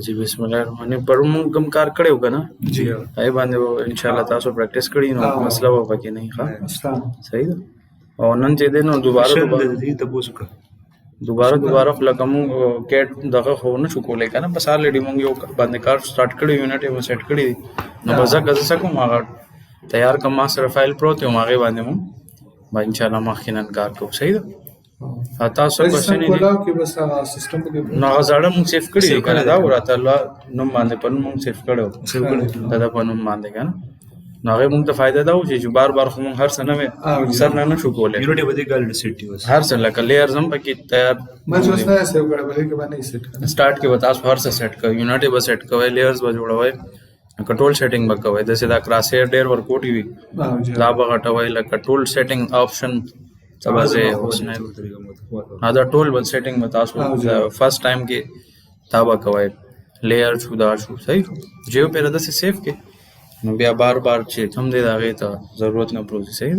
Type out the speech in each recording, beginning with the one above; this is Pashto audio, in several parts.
जी बिस्मिल्लाह रहमान पर मोږ کوم کار کړو کنه जी هاي باندې ان شاء الله تاسو پریکټیس کړی نو مسله و پکې نه ښه صحیح ده او نن چې دین نو دوباره لکه موږ کېټ دغه خو نه شو کولای کنه بس الریډي موږ یو باندې کار سٹارټ کړی یونټ یې سیټ کړی نو بس ځکه کوم هغه تیار کوم ماستر فایل پروت یو هغه باندې موږ با ان شاء الله مخکینن کار کوو صحیح ده تاسو کوشش نه کې بس سیستم کې نو غزاړه موږ سیف کړی کنه دا ورته الله نو باندې په موږ سیف کړو دا په نوم باندې کنه نو هغه موږ ته فائدہ دا و چې بار بار خو موږ هر سنه مې سر نه شو کولای یونټ به دې ګال سیټ وس هر سنه لکه لیئر زم پکې تیار ما چې اوس نه سیو کړه بلې کې باندې سیټ کړه سٹارټ کې وتا هر څه سیټ کوي یونټ به سیټ کوي لیئرز به جوړوي کنټرول سیټینګ به کوي د سیدا کراس هیر ډیر ورکوټي وي دا به غټوي لکه ټول سیټینګ آپشن تبازه اوسنه دا ټول بل سیټینګ به تاسو فرست ټایم کې تابع کوي لیئر شو دا شو صحیح جو پیره د سیف کې نو بیا بار بار چې هم دې راغی ته ضرورت نه پروسي صحیح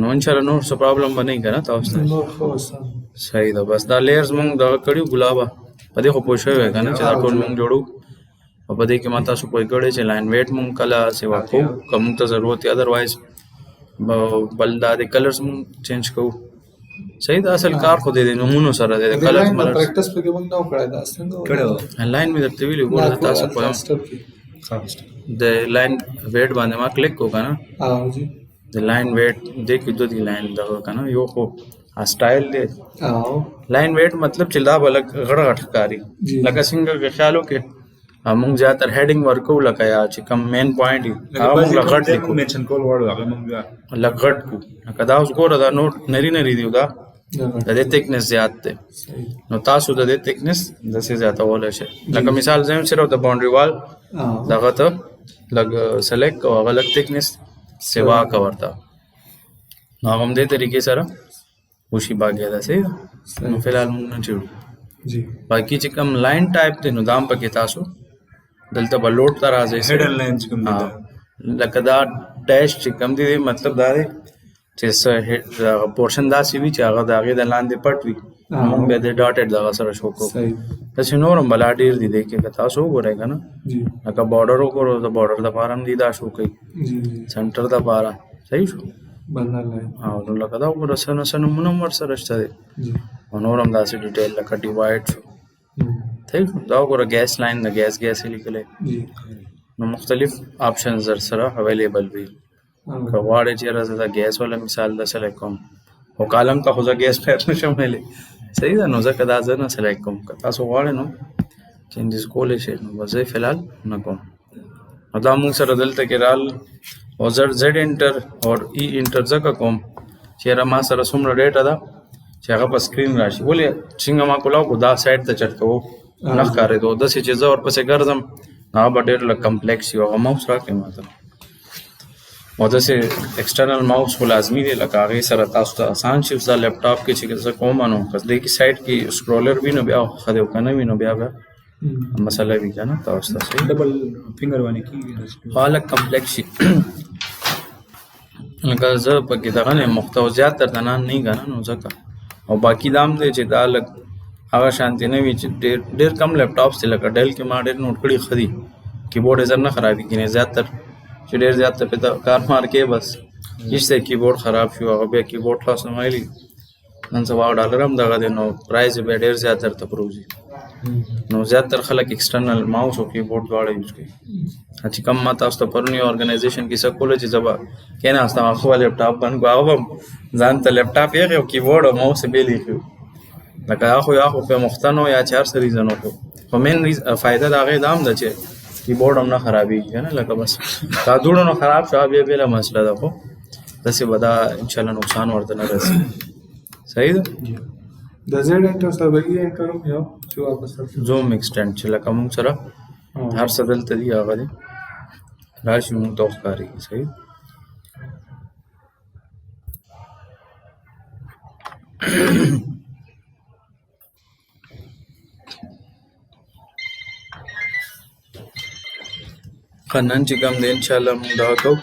نو ان شاء الله نو څه پرابلم باندې کنه تاسو صحیح ده بس دا لیئرز مونږ دا کړیو ګلابا په دې خو پوښوي کنه چې دا ټول مونږ جوړو او په دې کې ماته سو کوئی ګړې چې لاین ویټ مونږ کلا سیوا کو کوم ته ضرورت یې اذروایز بل دا د کلرز مونږ چینج کوو صحیح دا اصل کار خو دې نمونه سره د کلرز مله پریکټیس په کې مونږ نو کړای دا څنګه کړو لاین مې درته ویلو ګور تاسو په د لاین ویټ باندې ما کلیک کو کنه جی د لاین ویټ دې کې دوه دی لاین دا کنه یو خو سټایل دی لاین ویټ مطلب چې دا بلک غړ غټ ښکاری لکه څنګه کې خیالو کې موږ زیاتره هډینګ ورکو لکه یا چې کم مین پوینټ هغه موږ لغټ لیکو منشن کول وړو هغه موږ لغټ کو لکه دا اوس ګوره دا نوٹ نری دی دا د دې تکنس زیات دی نو تاسو د دې تکنس د څه زیاته ولې شي لکه مثال زم صرف د باونډري وال دغه ته لګ سلیکټ او هغه لګ تکنس سیوا کا ورته نو هم دې طریقې سره وشي باګه ده سي نو فلحال موږ نه چړو جی باقي چې کوم لاین ټایپ دی نو دام پکې تاسو دلته بلوټ تر راځي هډن لاینز کوم لکه دا ډیش چې کوم دی مطلب دا دی چې پورشن دا سی وی چې هغه د هغه د لاندې پټ وي موږ به د ډاټډ دا سره شو کو تاسو نورم بلا ډیر دی کې تاسو وګورئ کنه جی لکه بارډر وګورئ د بارډر د فارم دی دا شو کوي جی سنټر د پارا صحیح شو بلل لاین او نو لکه دا وګورئ سن منور سره شته جی نورم دا سي ډیټیل لکه ډیوایډ شو صحیح دا وګورئ ګیس لاین د ګیس لیکلې جی نو مختلف آپشنز سره اویلیبل وي کواړې چې راځي دا ګیس ولا مثال د سلیکوم او کالم ته خو ګیس په شاملې صحیح ده نو ځکه دا ځنه سلیکوم تاسو غواړئ نو چینجز کولې شي نو وځي فلحال نه کوم دا موږ سره دلته کې رال او زد انټر او ای انټر ځکه کوم چې را ما سره څومره ډیټا ده چې هغه په سکرین راشي ولې څنګه ما کولاو کو دا سایت ته چټ کوو نه ښکارې دوه د څه چیزه اور پسې ګرځم هغه به ډېر لږ کمپلیکس یو هغه ماوس راکړئ ماته او داسې ایکسټرنل ماوس خو لازمي دی لکه هغې سره تاسو ته اسان شي اوس دا لیپټاپ کې چې زه کوم نو که دې کې سایډ کې سکرولر وي نو بیا ښه دی او که نه وي نو بیا مسله وي که نه تاسو ته صحیح ډبل فنګر باندې کېږي لږ کمپلیکس شي لکه زه پکې دغه نه محتوا زیات درته نه که نه نو ځکه او باقي دا هم دی چې دا لږ هغه شانتي نه وي چې ډېر کم لیپټاپس دي لکه ډیل کې ما ډېر نوټ کړي ښه دي کیبورډ یې زر نه خرابېږي نه زیاتر چې ډېر زیات ته پې کار مار کې بس هېڅ دی کیبورډ خراب شو هغه بیا کیبورډ خلاص نه ویلي نن سبا ډالر هم دغه دی نو پرایز بیا ډېر زیات درته پروزي نو زیاتر خلک ایکسټرنل ماوس او کیبورډ دواړه یوز کوي چې کوم ما تاسو ته پرونی ارګنایزیشن کې څه کوله چې زه به کېناستم خو لیپټاپ باندې خو هغه به ځان ته لیپټاپ یې او کیبورډ او ماوس یې بېل ایښي لکه یا خو په مختنو یا چې هر څه ریزنو خو مین فایده د هغې دا هم ده چې کیبورډ هم نه خرابېږي که نه لکه بس دا دوړو نه خراب شو بیا بېله مسله ده خو داسې به دا انشاءالله نقصان ورته نه رسي صحیح ده د زیډ انټر سره به ای انټر هم یو چې واپس زوم ایکسټینډ چې لکه موږ سره هر څه دلته دي هغه دی راشي موږ ته ښکارېږي صحیح نن چې کوم دی انشاءالله موږ دغه کوو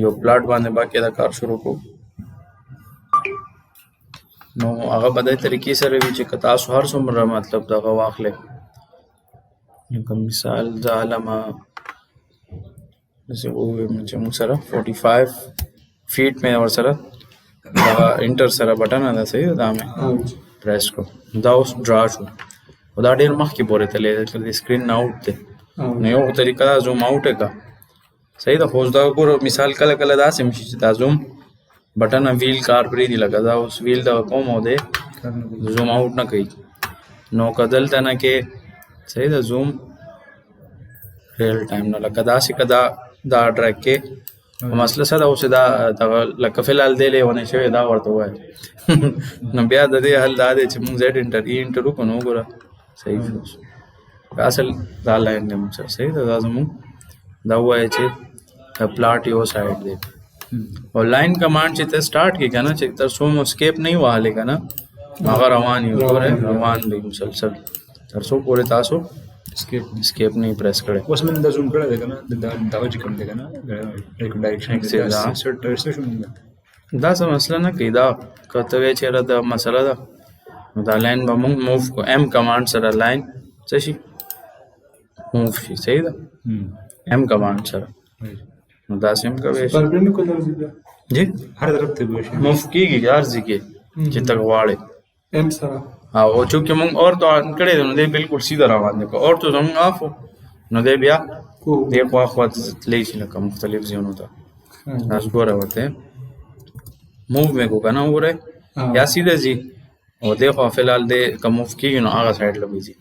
یو پلاټ باندې باقي دا کار شروع کوو نو هغه په دې طریقې سره وي چې که تاسو هر څومره مطلب دغه واخلئ لکه مثال دا علامه داسې ووایم چې موږ سره 45 فیټ مې ورسره دغه انټر سره بټن ده صحیح ده دا مې پریس کړو دا اوس ډرا شو خو دا ډېر مخکې پورې تللی دی د سکرین نه آوټ دی نو یو طریقه دا زوم آوټ یې کړه صحیح ده خو اوس دا ګوره مثال کله کله داسې هم شي چې دا زوم بټن ویل کار پرېږدي لکه دا اوس ویل دغه کوم او دی زوم آوټ نه کوي نو که دلته نه کې صحیح ده زوم ریل ټایم نه لکه داسې که دا ډرګ کې مسله څه ده اوس دا دغه لکه فلحال دی لیونی شوی دا ورته ووایه نو بیا د دې حل دا دی چې موږ زیډ انټر ای انټر وکړو نو وګوره صحیح شو اصل دا لاین دی موږ سره صحیح ده دا زموږ دا ووایه چې د پلاټ یو سایډ دی او لاین کمانډ چې ته سټارټ کې که نه چې تر څو مو اسکیپ نه وي وهلی که نه هغه روان وي ګورئ روان دی مسلسل تر څو پورې تاسو اسکیپ نه پریس کړی اوس من دا زوم کړی دی که نه دغه چې کوم دی که نه ډایرکشن دا څه مسله نه کوي دا که ته وایې چېرې دا مسله ده نو دا لاین به موږ موف کو ایم کمانډ سره لاین څه شي موف شي صحیح ده ایم کمانډ سره نو داسې هم کولی شي perpendicular دی جی هر طرف ته به شي موف کېږي هر ځای کې چې ته غواړې ایم سره او چونکې موږ اور تو آن کړی دی نو دی بالکل سیده روان دی که اور تو زموږ آف و نو دی بیا دې خوا خوا تللی شي لکه مختلف ځایونو ته تاسو ګوره ورته موو مې کو که نه وګورئ یا سیده ځي او دې خوا فلحال دی که موف کېږي نو هغه سایډ له به ځي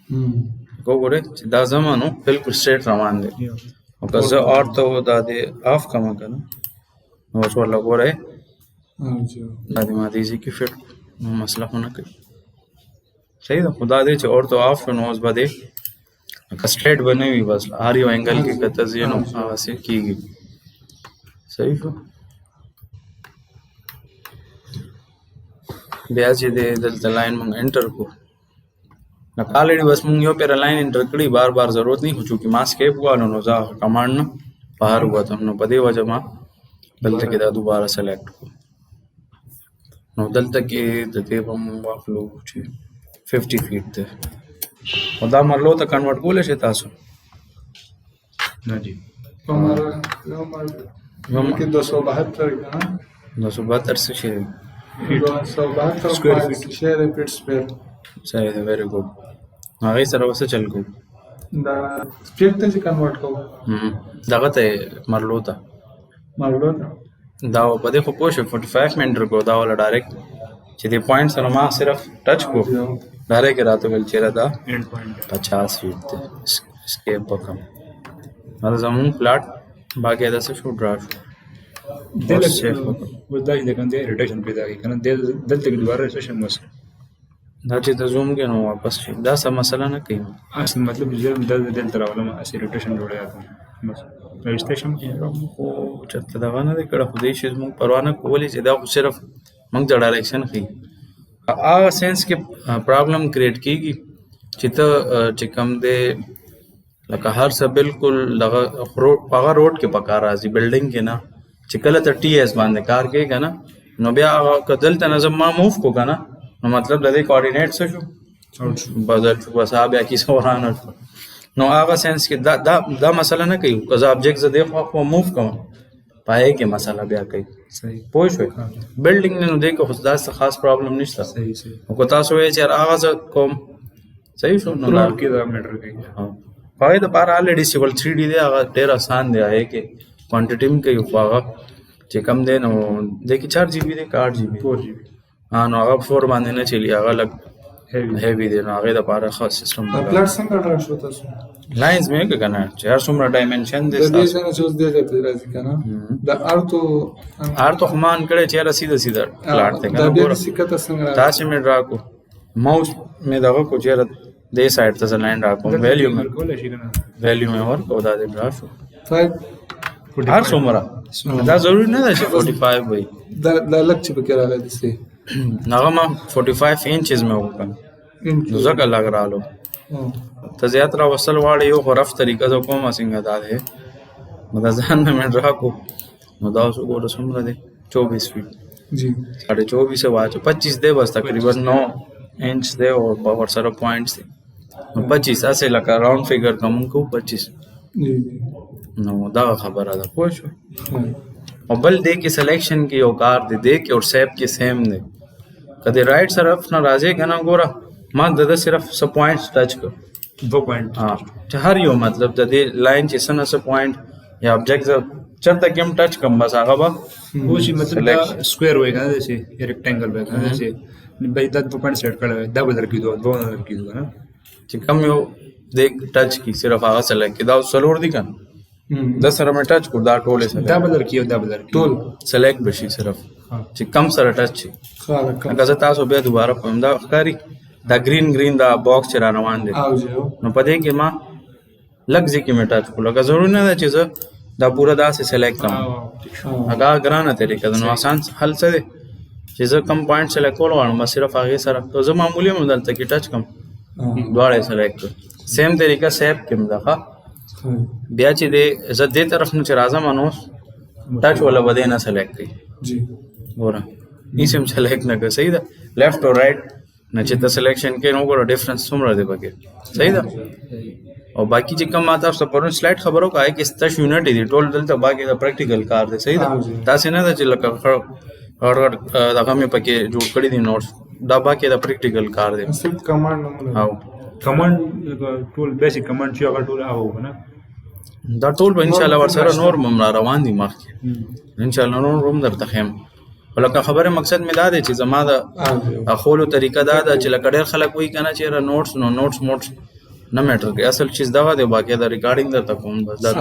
وګورئ چې دا زما نو بالکل سټریټ روان دی او که زه اور ته دا دې آف کړم که نه نو اوس ورله ګورئ دا دې ما دې ځای کې فټ نو مسله خو نه کوي صحیح ده خو دا دی چې اور تو آف شو نو اوس به دی لکه سټریټ به نه وي بس هر یو انګل کې که ته ځې نو هغسې کېږي صحیح شو بیا چې دی دلته لاین موږ انټر کړو لکه آلریډي بس موږ یو پیره لاین انټر کړي بار بار ضرورت نه خو چونکې ما سکیپ وکړو نو زه کمانډ نه بهر ووتم نو په دې وجه ما دلته کې دا دوباره سلیکټ کړو نو دلته کې د دې به موږ واخلو چې 50 فیټ دی او دا مرلو ته کنورټ کولی شئ تاسو نه جی हमारा कि 272 का 272 څه شی دی 272 Square feet. شهر فیټ سکوير صحیح دی ویری ګډ هغې سره به څه چل کوو دا فیټ ته چې کنورټ کوو دغه ته مرلو ته مرلو ته دا په دې خو پوه شو 45 منټ کو دا والا ډایرکټ چې دې پوینټ سره ما صرف ټچ کو ډایرکټ راته ویل چېرې دا اینڈ پوینټ 50 فیټ دی اسکیپ وکړم دا زموږ پلاټ باقي داسې شو ډرا شو دلته سیف وکړم و دا د کنده روټیشن پیدا کوي کنه دلته کې دوباره سیشن مس دا چې ته زوم کې نو واپس شي دا څه مسله نه کوي اصل مطلب چې دلته راولم اسی روټیشن جوړه بس رجسټریشن خو چېرته دغه نه دی کړی خو دې شي زموږ پروا نه کولی چې دا خو صرف موږ ته ډایرکشن ښیي هغه سینس کې پرابلم کریټ کېږي چې ته چې کوم دی لکه هر څه بالکل دغه هغه روډ کې پکار راځي بلډینګ کې نه چې کله ته ټي ایس باندې کار کوې که نه نو بیا هغه که دلته نظم ما موف کو که نه نو مطلب د دې کوارډینیټ څه شو بدل شو بس بیا کیسه ورانه شو نو هغه سینس کې دا مسله نه کوي که زه ابجیکټ زه دې خوا موف کوم پای کې مسله بیا کوي صحیح پوه شوې بلډینګ نه نو دې کې خو داسې خاص پرابلم نشته صحیح صحیح او که تاسو وایئ چې هغه زه کوم صحیح شو نو روډ کې دا میټر کوي هغې دپاره آلریډي سیول 3D دی هغه ډېر اسان دی هغې کې کوانټټي هم کوي خو هغه چې کم دی نو دې کې 4 GB دی که 8 GB 4 GB نو هغه 4 باندې نه چلی هغه لږ هیوي دی نو هغې دپاره ښه سیسټم پلاټ څنګه ډرا شو تاسو لاینز مې وکړه که نه چې هر څومره ډایمنشن دی د دې څنګه چې اوس دې ځای پرې راځي که نه د ارتو هر تو خو ما ان کړی چې یاره سیده سیده پلاټ دی که دا نه بیا ګوره د سکته څنګه راځي تاسې مې ډرا کو ماوس مې دغه کو چې یاره دې سایډ ته زه لاین ډرا کوم ویلیو مې ورکړو دا دې ډرا شو 5 هر څومره دا ضروري نه ده چې 45 وي دا لک چې پکې راغلی دی سي هغه ما 45 انچز مې وکړ نو ځکه لږ رالو ته زیات راوستل غواړې یو خو رف طریقه زه کومه څنګه دا دی نو دا ځان نه مې ډرا کو نو دا اوس وګوره څومره دی 24 فیټ جی 24.5 25 دی بس تقریبا 9 इंच दे और ورسره پوینټس دي نو 25 اسې لکه راوند فیګر کوم کو 25 جی جی نو دا خبره ده پوه شو हाँ او بل دې کې سلیکشن کې یو کار دی دې کې او سیپ کې سیم دی کله رائټ طرف نه راځي کنه ګوره ما د صرف س پوینټس ټچ کړ 2 پوائنट ها چې هر یو مطلب د دې لاین چې سن س پوینټ یا آبجیکټ چرته کوم ټچ کوم بس هغه به वो जी मतलब स्क्वायर होएगा ना जैसे रेक्टेंगल होएगा ना जैसे भाई 2 पॉइंट सेट कर दो बदल की दो ना چې کوم یو دې ټچ کی صرف هغه سلیکټ کی دا سلور دي کنه د سره مې ټچ کو دا ټوله سره دا بدل کی ټول سلیکټ بشي صرف हाँ چې کم سره ټچ شي خاله کم لکه زه تاسو بیا دوباره کوم دا ښکاری دا گرین دا باکس چې را روان دی او جو نو پدې کې ما لګځي کې مې ټچ کو لکه ضروري نه ده چې زه دا پورا داسې سلیکټ کوم هغه ګرانه طریقه ده نو آسان حل څه دی چې زه کم پوینټ سلیکټ کول غواړم صرف هغه سره تو زه معمولی مدل ته کې ټچ کوم دواړه سلیکټ سیم طریقه سیپ کې مدخه بیا چې دې زه دې طرف نه چې راځم نو ټچ ولا بده نه سلیکټ کړي جی ګوره نیم سلیکټ نه کوي صحیح ده لیفت او رائټ نه چې د سلیکشن کې نو ګوره ډیفرنس څومره دی پکې صحیح ده او باقی چې کوم ماته تاسو پرون سلایډ خبرو کوي چې ستاسو یونټ دي ټول دلته باقی د پریکټیکل کار دی صحیح ده تاسو نه ده چې لکه اور دغه مې پکې جوړ کړی دي نوټس دا باقی د پریکټیکل کار دی صرف کمانډ نمونه او command tool basic command چې هغه ټول هغه وکنه دا ټول به ان شاء الله ورسره نور مم را روان دي مخکې ان شاء الله نور روم درته خیم ولکه خبره مقصد مې دا دی چې زما د اخولو طریقه دا ده چې لکه ډېر خلک وایي کنه چې نوټس نو نوټس نه میټر کوي اصل چیز دا دی باقي دا ریکارډینګ درته کوم بس دا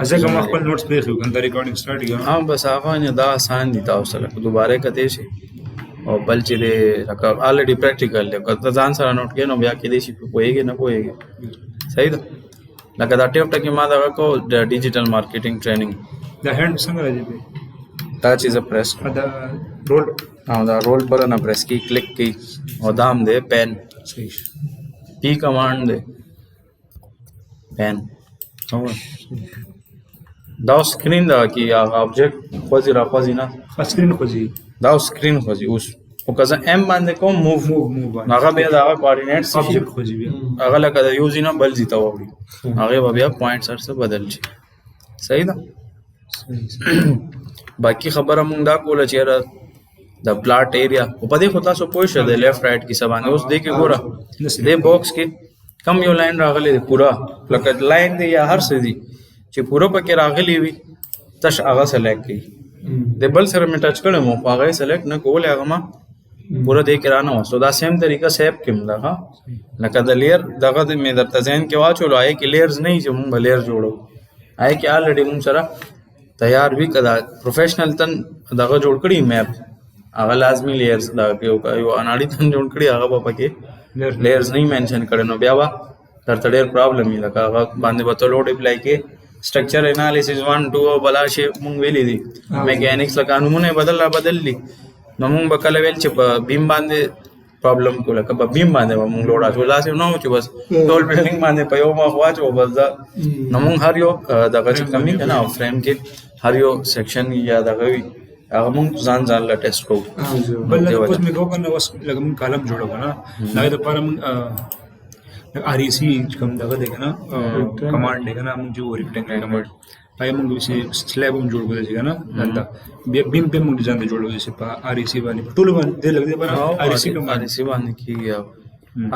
ازه کوم خپل نوټس پرې خو کنه ریکارډینګ سٹارټ کړم ها بس هغه نه دا آسان دي تاسو لکه دوباره کته شي او بل چې دی لکه الریډي پریکټیکل دی کله ځان سره نوٹ کینو بیا کې دی شي کویږي نه کویږي صحیح ده لکه دا ټیپ ټکی ما دا کو د ډیجیټل مارکیټینګ ټریننګ دا هند څنګه راځي دا چیز پریس دا رول او دا رول پر نه پریس کی کلک کی او دام دے پین صحیح پی کمانڈ دے پین دا سکرین دا کی آبجیکٹ خوځي را خوځي نه سکرین خوځي دا سکرین خوځي اوس او که زه ام باندې کوم موو هغه بیا دا کوارډینیټ سبجیکټ خوځي بیا هغه لکه د یوزي نه بل زیته وړي هغه بیا پوینټ سره څه بدل شي صحیح ده باقی خبره مونږ دا کوله چې د پلاټ ایریا په دې خو تاسو پوه شئ د لیفت رائټ کې سبانه اوس دې کې ګوره دې باکس کې کم یو لاین راغلی دی پورا لکه لاین دی یا هر څه دی چې پورا پکې راغلی وي تش هغه سلیکټ کړي د بل سره مې ټچ کړم او هغه سلیکټ نه کول هغه ما پورا دې کې رانه وسو دا سیم طریقه سیپ کې ملګه لکه د لیر دغه مې درته ذهن کې واچول آی کې لیرز نه چې مونږ لیر جوړو آی کې الریډي مونږ سره تیار وی کدا پروفیشنل تن دغه جوړ کړی میپ هغه لازمی لیرز دا یو اناړي تن جوړ کړی هغه پکې لیرز نه منشن کړي نو بیا وا درته ډېر پرابلم یې لکه هغه باندې وته لوډ اپلای کې structure analysis 1 2 بلا شی مونږ ویلې دي میکانکس لکه نمونه بدللی نو مونږ به کله ویل چې په بیم باندې پرابلم کوله که په بیم باندې مونږ لوډ اچو لاسه نو چې بس ټول بلډینګ باندې په یو مخ واچو بس دا نو مونږ هر یو دغه چې کمی کنه او فریم کې هر یو سیکشن یا دغه وی هغه مونږ ځان لا ټیسټ کوو بل لکه اوس مې کوو کنه اوس لکه مونږ کالم جوړو کنه دا د لپاره مونږ REC کوم دغه دی کنه کمانډ دی کنه موږ جو ریکټنګل کمانډ پای موږ چې سلیب هم جوړ کړی کنه دا بیم په موږ ځان جوړو چې په REC باندې ټول باندې لګي پر REC باندې کیږي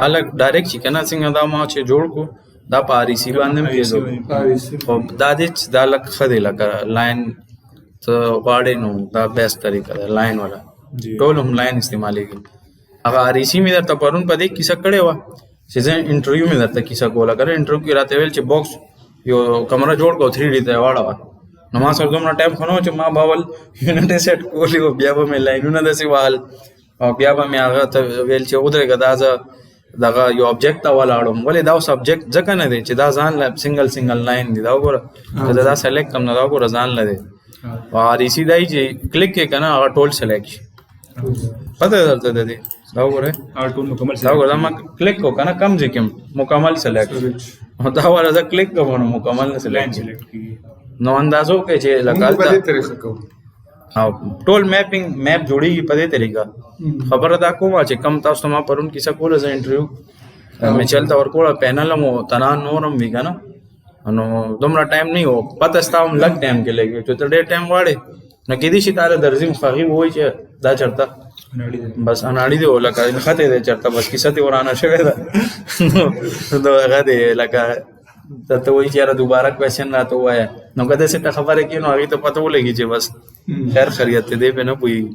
الګ ډایرکټ چې کنه څنګه دا ما چې جوړ کو دا په REC باندې کېږي او دا دې دا لک خدي لکه لاین ته واړې نو دا بیسټ طریقه ده لاین والا ټول هم لاین استعمالېږي هغه REC مې درته پرون په دې کیسه کړې و چې زه انټرویو مې درته کیسه کوله کنه انټرویو کې راته ویل چې باکس یو کمره جوړ کو 3D ته واړه نو ما سره دومره ټایم خو نو چې ما باول یونټ سیټ کولی او بیا به مې لاینونه داسې وال او بیا به مې هغه ته ویل چې ودرېږه دا زه دغه یو آبجیکټ ته ولاړم ولې دا اوس آبجیکټ ځکه نه دی چې دا ځان سنگل لاین دی دا وګوره که دا سلیکټ کم نه دا وګوره ځان نه دی او REC دی چې کلیک کې کنه هغه ټول سلیکټ شي پته درته دی دا وګوره ټول مکمل دا وګوره ما کلیک کو کنه کم ځکه مکمل سلیکټ دا ولا دا کلیک کوم نو مکمل نه سلیکټ نو اندازو کې چې لکه په دې طریقه کوو او ټول میپ جوړیږي په دې طریقه خبره دا کومه چې کم تاسو ما پرون کیسه کوله ز انټرویو مې چلته ورکوړه پینل مو تنان نورم وي که نه نو دومره ټایم نه و پته ستا هم لږ ټایم کې لګي چې ته ډېر ټایم غواړې نو کېدای شي تا له درځي خوښي ووایي چې دا چېرته بس اناړي دی لکه نښتې دی چېرته بس کیسه دې ورانه شوې ده نو هغه دی لکه ته وایي چې یاره دوباره کوېشن راته ووایه نو که داسې ته خبرې کړي نو هغې ته پته ولګي چې بس خیر خیریت دی پې نه پوهېږي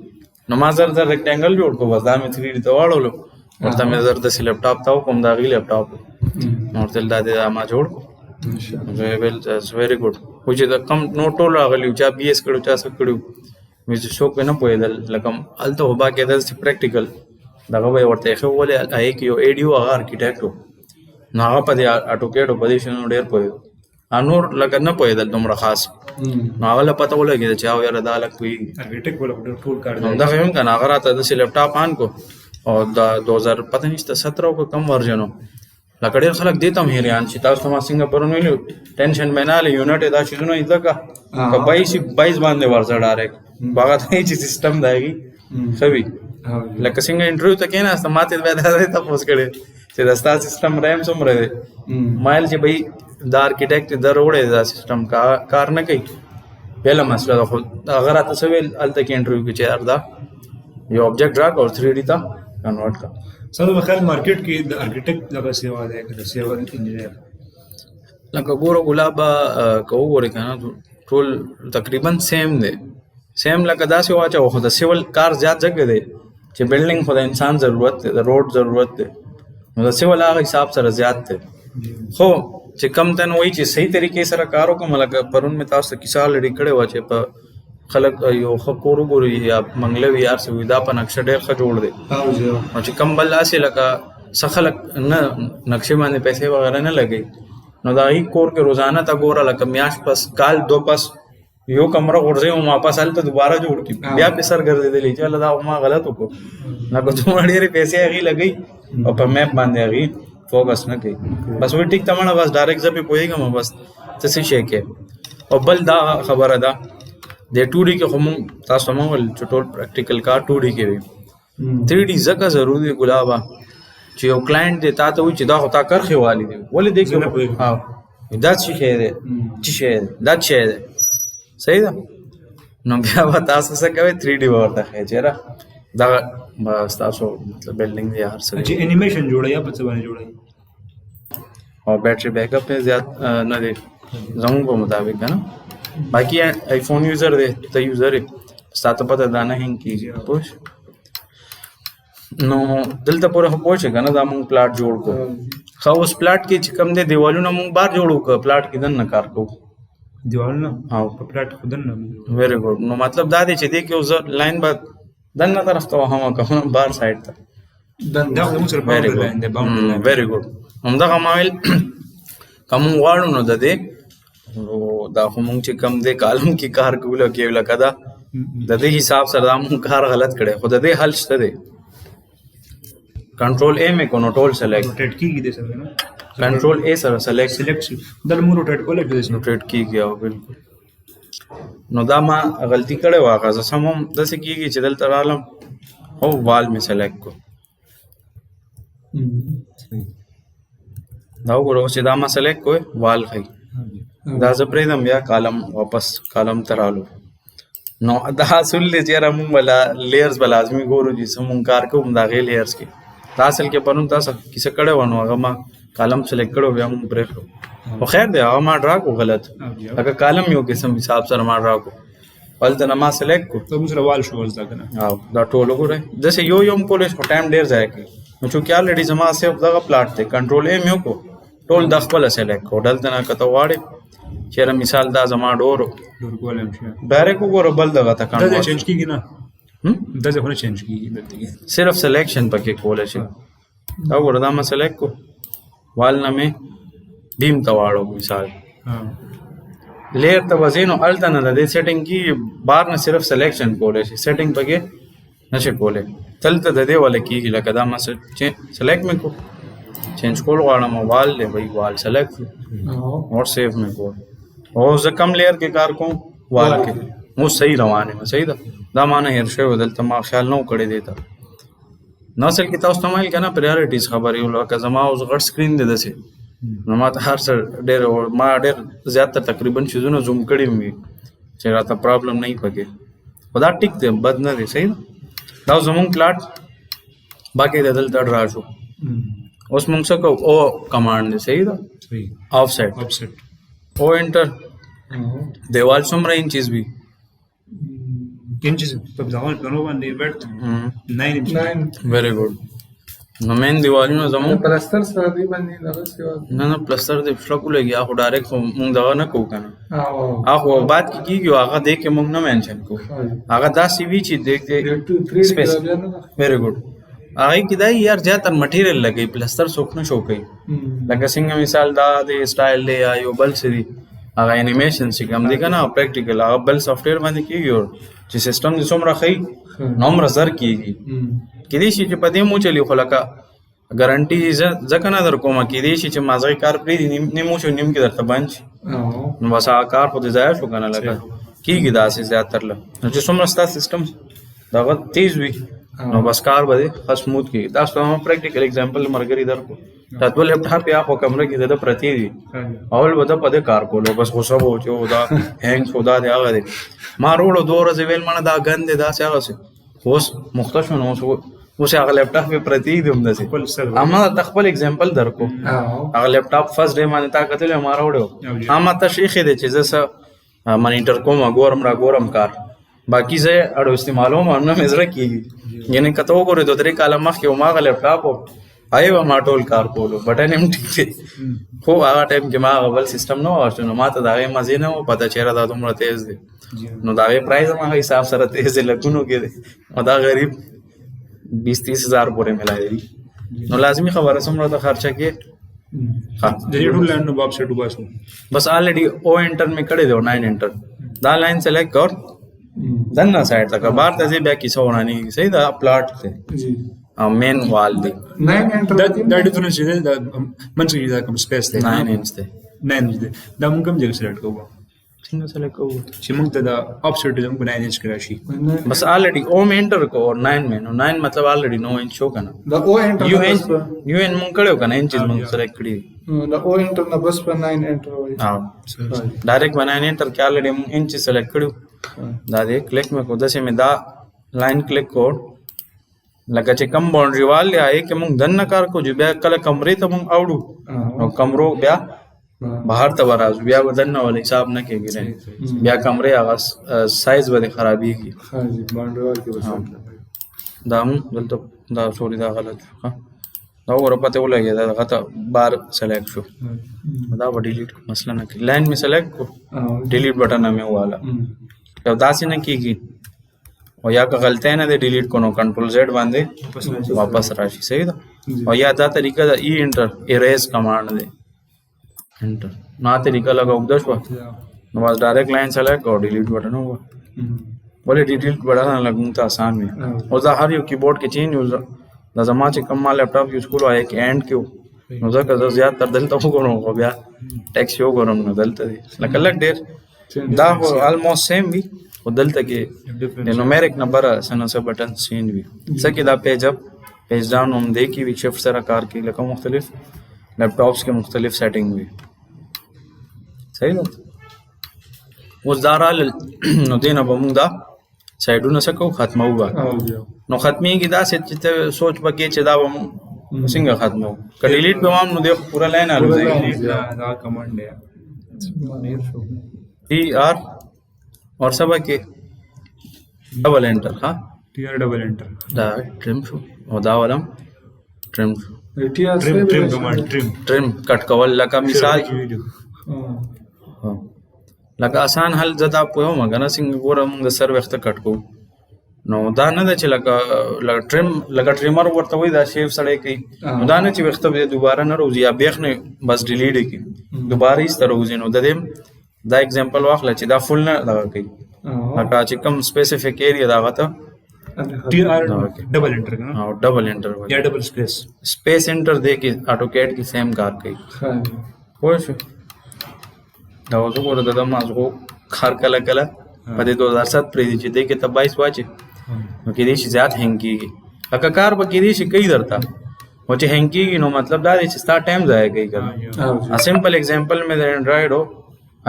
نو ما زر زر ریکټینګل جوړ کړو بس دا مې 3D ته واړولو ورته مې زر داسې لیپټاپ ته وکړم د هغې لیپټاپ نو ورته دا دی دا ما جوړ کړو ویل ویری ګډ خو چې د کم نو ټول راغلي چا بي ایس کړو چا څه کړو مې چې څوک پې نه پوهېدل لکه هلته خو با کېدل چې پریکټیکل دغه به یې ورته ایښی ولې هغې کې یو ایډیو هغه ارکیټیکټ و نو هغه په دې اټوکیټ او په دې شنو ډېر پوهېدو نور لکه نه پوهېدل دومره خاص نو هغه له پته ولګېده چې او یاره دا هلک پوهېږي همدغه یم که نه هغه راته داسې لیپټاپ آن کو او د 2000 پته نشته 17 که کم ورژن و لکه ډېر خلک دې ته هم حیران چې تاسو ته ما څنګه پرون ویلي ټینشن به نه هلې یونټ یې دا شیزونه یې زده که که 22 باندې ورځه ډایرکټ هغه ته یې چې سیسټم د هغې ښه وي لکه څنګه انټرویو ته کېناستم ما ته بیا دا دی تپوس کړی چې دا ستا سیسټم ریم څومره دی ما ویل چې بھائی دا ارکیټیکټ در وړی دی دا سیسټم کار نه کوي بېله مسله ده خو هغه راته څه ویل هلته کې انټرویو کې چې یار دا یو اوبجیکټ راکړه او 3D ته کنورټ کړه سره په خیال مارکیټ کې د ارکیټیکټ دغه سیوا دی که د سیوا انجینر لکه ګوره ګلابه که وګورې که نه ټول تقریبا سیم دی سیم لکه داسې واچوه خو د سیول کار زیات ځکه دی چې بلډینګ خو د انسان ضرورت دی د روډ ضرورت دی نو د سیول هغه حساب سره زیات دی خو چې کم تن وایي چې صحیح طریقې سره کار وکړم لکه پرون مې تاسو ته کیسه الرېډي کړې وه چې په خلک یو ښه کور وګوري یا منګله وي هر څه وي دا په نقشه ډېر ښه جوړ دی نو چې کم بل داسې لکه څه خلک نه نقشې باندې پیسې وغیره نه لګوي نو د هغې کور کې روزانه ته ګوره لکه میاشت پس کال 2 پس یو کمره غورځوي او واپس هلته دوباره جوړ کړي بیا پې سر ګرځېدلی چې الله دا خو ما غلط وکړو لکه څومره ډېرې پیسې هغې لګوي او په میپ باندې هغې فوکس نه کوي بس وایي ټیک ته مړه بس ډایرکټ زه پې پوهېږم بس څه څه شی کې او بل دا خبره ده د 2D کې خو مونږ تاسو ته مونږ ویل چې ټول پریکټیکل کار 2D کې وي 3D ځکه ضروري دی ګلابه چې یو کلاینټ دی تا ته وایي چې دا خو تا کرښې والي دی ولې دی کې دا څه شی دی څه شی دی دا څه شی دی صحیح ده نو بیا به تاسو څه کوئ 3D به ورته ښایي چې یاره دغه به ستاسو مطلب بلډینګ دی هر څه چې انیمیشن جوړوي یا په څه باندې جوړوي او بیټري بیک اپ یې زیات نه دی زموږ په مطابق که نه باقي آیفون یوزر دی ته یوزر یې ستا ته پته دا نه هینګ کېږي پوه نو دلته پورې خو پوه شئ که نه دا مونږ پلاټ جوړ کړو ښه اوس پلاټ کې چې کوم دی دیوالونه مونږ بار جوړ وکړو پلاټ کې دننه کار کوو دیوالونه او په پلاټ خو دننه ویری ګډ نو مطلب دا دی چې دې کې زه لاین به دننه طرف ته وهم کوم بار سایډ ته دا خو موږ سره باونډري لاین دی باونډري لاین ویری ګډ همدغه ما ویل که مونږ غواړو نو د دې دا خو مونږ چې کم دی کالم کې کار کوو کې لکه دا د دې حساب سره دا مونږ کار غلط کړی خو د دې حل شته دی کنټرول اے مې کو نو ټول سلیکټ روټیټ کیږي د سره نه کنټرول اے سره سلیکټ دل مو روټیټ کوله کې روټیټ کیږي او بالکل نو دا ما غلطي کړې وه هغه زه سم هم داسې کېږي چې دلته رالم او وال مې سلیکټ کړو دا وګوره اوس چې دا ما سلیکټ کوی وال ښایي دا زه پرېږدم بیا کالم واپس کالم ته رالو نو دا اصول دی چې یاره مونږ به لیئرز به لازمي ګورو چې څه مونږ کار کوو د هغې لیئرز کې دا اصل کې پرون تاسو کیسه کړې وه نو هغه ما کالم سلیکټ کړو بیا مونږ پرېښودو خو خیر دی هغه ما ډرا کړو غلط لکه کالم یو قسم حساب سره ما ډرا کړو هلته نه ما سلیکټ کړو ته موږ سره وال شو زده که نه او دا ټول وګورئ داسې یو یو م کولی شو ټایم ډېر ضایع کوي نو چونکې الرېډي زما صرف دغه پلاټ دی کنټرول اے مې وکړو ټول د خپله سلیکټ کړو دلته نه که ته غواړې چېرې مثال دا زما ډور ډور کولی هم شي ډایرکټ وګوره بل دغه ته دا ځای چینج کېږي نه دا ځای خو نه چینج کېږي دلته کې صرف سلیکشن پکې کولی شي دا وګوره دا ما سلیکټ کړو وال نه مې بیم ته واړو مثال لیر ته وځې نو هلته نه د دې سیټینګ کې بار نه صرف سلیکشن کولی شي سیټینګ پکې نشي کولی دلته د دې والا کېږي لکه دا ما سلیکټ مې کړو چینج کول غواړم وال دی بھائی وال سلیکټ اور سیو مې کړو او زه کم لیر کې کار کوم وال کې مو صحیح روان یم صحیح ده دا ما نه هېر شوی دلته ما خیال نه و کړی دی ته نو اصل کې تاسو ته مایل کنه پرایورټیز خبرې ولکه زما اوس غټ سکرین دی دسه نو ما ته هر څه ډېر ما ډېر زیات تقریبا شیزونه زوم کړی وي چې راته پرابلم نه پکې خدا ټیک دی بد نه دی صحیح دا زمون پلاټ باقي د دلته راشو اوس موږ څه کو او کمانډ دی صحیح دا صحیح آف سیټ ऑफसेट او انټر دیوال څومره انچز وي इंचेस په ځوان پلانو باندې بیت 9 इंच 9 ویری ګډ نو مین دیوالونو زمون پلستر سره دی باندې دغه سیوا نه پلستر د فلکو لګي هغه ډایرکټ موږ دغه نه کوو کنه او هغه بعد کې کیږي هغه دې کې موږ نه مینشن کوو هغه دا سی وی چې دیک دې 2 3 Space. سپیس ویری ګډ هغه کې دا یار زیاتره مټیریل لګي پلستر څوک نه شو کوي لکه څنګه مثال دا د سټایل دی یا یو بل سری هغه انیمیشن چې کوم دی کنه پریکټیکل هغه بل سافټویر باندې کیږي چې سیستم د څومره خي نومره زر کیږي کدي شي چې پدې مو چلی خو لکه ګارانټي ځکه نه در کومه کدي شي چې مازغه کار پرې نیمو شو نیم کې درته بنچ نو بس هغه کار خو دې ځای شو کنه لکه کیږي داسې زیاتره نو چې څومره ستا سیستم دغه تیز وي نو بس کار به خصموت کی دا ستاسو پریکټیکل اگزامپل مرګري درکو دا ټول لپټاپ یا خو کمره کې د پرتی دي اول ودا په کار کولو بس خو سبو چې دا هنګ خدا دی هغه دی ما وروړو دوه ورځې ویل مانه دا غند دا څه هغه څه اوس مختص نو اوس هغه لپټاپ په پرتی دی هم دسه اما تخپل اگزامپل درکو هغه لپټاپ فرست ډے باندې تا کتل ما وروړو اما تشریح دی چې زسه مانیټر کوم ګورم کار باقی زه اړو استعمالوم نه مزره کیږي یعنی کته وګورئ دوه درې کاله مخکې ما غل لپټاپ آیو ما ټول کار کولو بټن هم ټیک دی خو هغه ټایم کې ما غبل سیستم نو واښو نو ما ته دا غي مزه نه پته چیرې دا دومره تیز دی نو دا غي پرایز ما حساب سره تیز لګونو کې دی او دا غریب 20-30 هزار پورې ملای دی نو لازمی خبره سمره ته خرچه کې ها د دې ټول لاندې باب سیټ وباسو بس الریډي او انټر می کړی دی 9 انټر دا لاین سلیکټ کړ دنه سایډ تک بار ته بیا کیسه ورانی صحیح دا پلاټ ته جی مین وال دی 9 انټر دا ډیفرنس دی دا منځ کې دا کوم سپیس دی 9 انچ دی 9 انچ دی دا موږ کوم ځای سلیکټ کوو څنګه سلیکټ کوو چې موږ ته دا آفسیټ زموږ 9 انچ کې راشي بس الریډي او می انټر کو اور 9 میں نو 9 مطلب الریډي 9 انچ شو کنه دا او انټر یو ان مونږ کړو کنه انچ مونږ سلیکټ کړی دا او انټر نه بس په 9 انټر وای ها ډایرکټ بنانے انټر کې الریډي انچ سلیکټ کړو دا دې کلک میں کو دسه میں دا لائن کلک کو لکه چې کم باونډري وال یا کې مونږ دنه کار کو جو بیا کله کمرې ته مونږ اوړو نو کمرو بیا بهر ته ورازو بیا ودنه ول حساب نه کېږي بیا کمرې هغه سایز به خرابېږي ها جی باونډري وال کې بس دا مونږ دلته دا سوري دا غلط ها دا ور پته ولګي دا غته بار سلیکټ شو دا و ډیلیټ مسله نه کی لاین می سلیکټ کو ډیلیټ بٹن میں والا یو داسې نه کیږي او یا که غلطی نه دی ډیلیټ کو نو کنټرول زیډ باندې واپس راشي صحیح ده او یا دا طریقه دا ای انټر اریز کمانډ دی انټر نو طریقه لګاو د شو نو واس ډایرکټ لاین سلیکټ او ډیلیټ بٹن هو ولې ډیلیټ بٹن لګون ته آسان وي او دا هر یو کیبورډ کې چینج یوز دا زما چې کوم لیپټاپ یوز کولو آی کې اینڈ کیو نو ځکه زه زیات تر دلته وګورم خو بیا ټیکس یو ګورم نو دلته دی لکه لک ډیر دا آلموست سیم وي او دلته کې د نومریک نمبر سره سره بٹن سین وي ځکه دا پیج اپ پیج ډاون هم دی کې وی شفٹ سره کار کوي لکه مختلف لیپټاپس کې مختلف سیټینګ وي صحیح ده اوس دارال نو دینه به موږ دا سایډونه سکو ختمه وګا نو ختمي کې دا چې سوچ پکې چې دا څنګه ختمو ک ډیلیټ به مام نو د پورا لاین الو دا کمانډ دی टी आर और सब के डबल एंटर हाँ टी आर डबल एंटर दा ट्रिम शो और दा वाला trim trim trim command trim cut कवल लका मिसाल हाँ लका आसान हल जदा पोयो मगना सिंग गोरा मंग सर वक्त कट को نو دا نه ده چې لکه ټریمر ورته وای دا شیف سړی کوي نو دا نه چې وخت به دوباره نه روزي یا بیخ نه بس ډیلیټ کی دوباره یې ستاره روزي نو د دې دا اگزامپل واخله چې دا فل نه لگا کوي لکه چې کوم سپیسیفیک ایریا دا غته टी आर डबल एंटर करना او ډبل انټر या डबल स्पेस स्पेस انټر دے کې اټوکیډ کې سیم کار کوي خو شو دا وځو ورته د مازغو خار کله کله په 2007 پرې چې دې کې 22 واچي نو کې دې شي زیات هنګ کیږي لکه کار به کېدی شي کوي درته او چې هینګ کېږي نو مطلب دا دی چې ستا ټایم ضایع کوي که سمپل اگزامپل مې د اینډرایډ او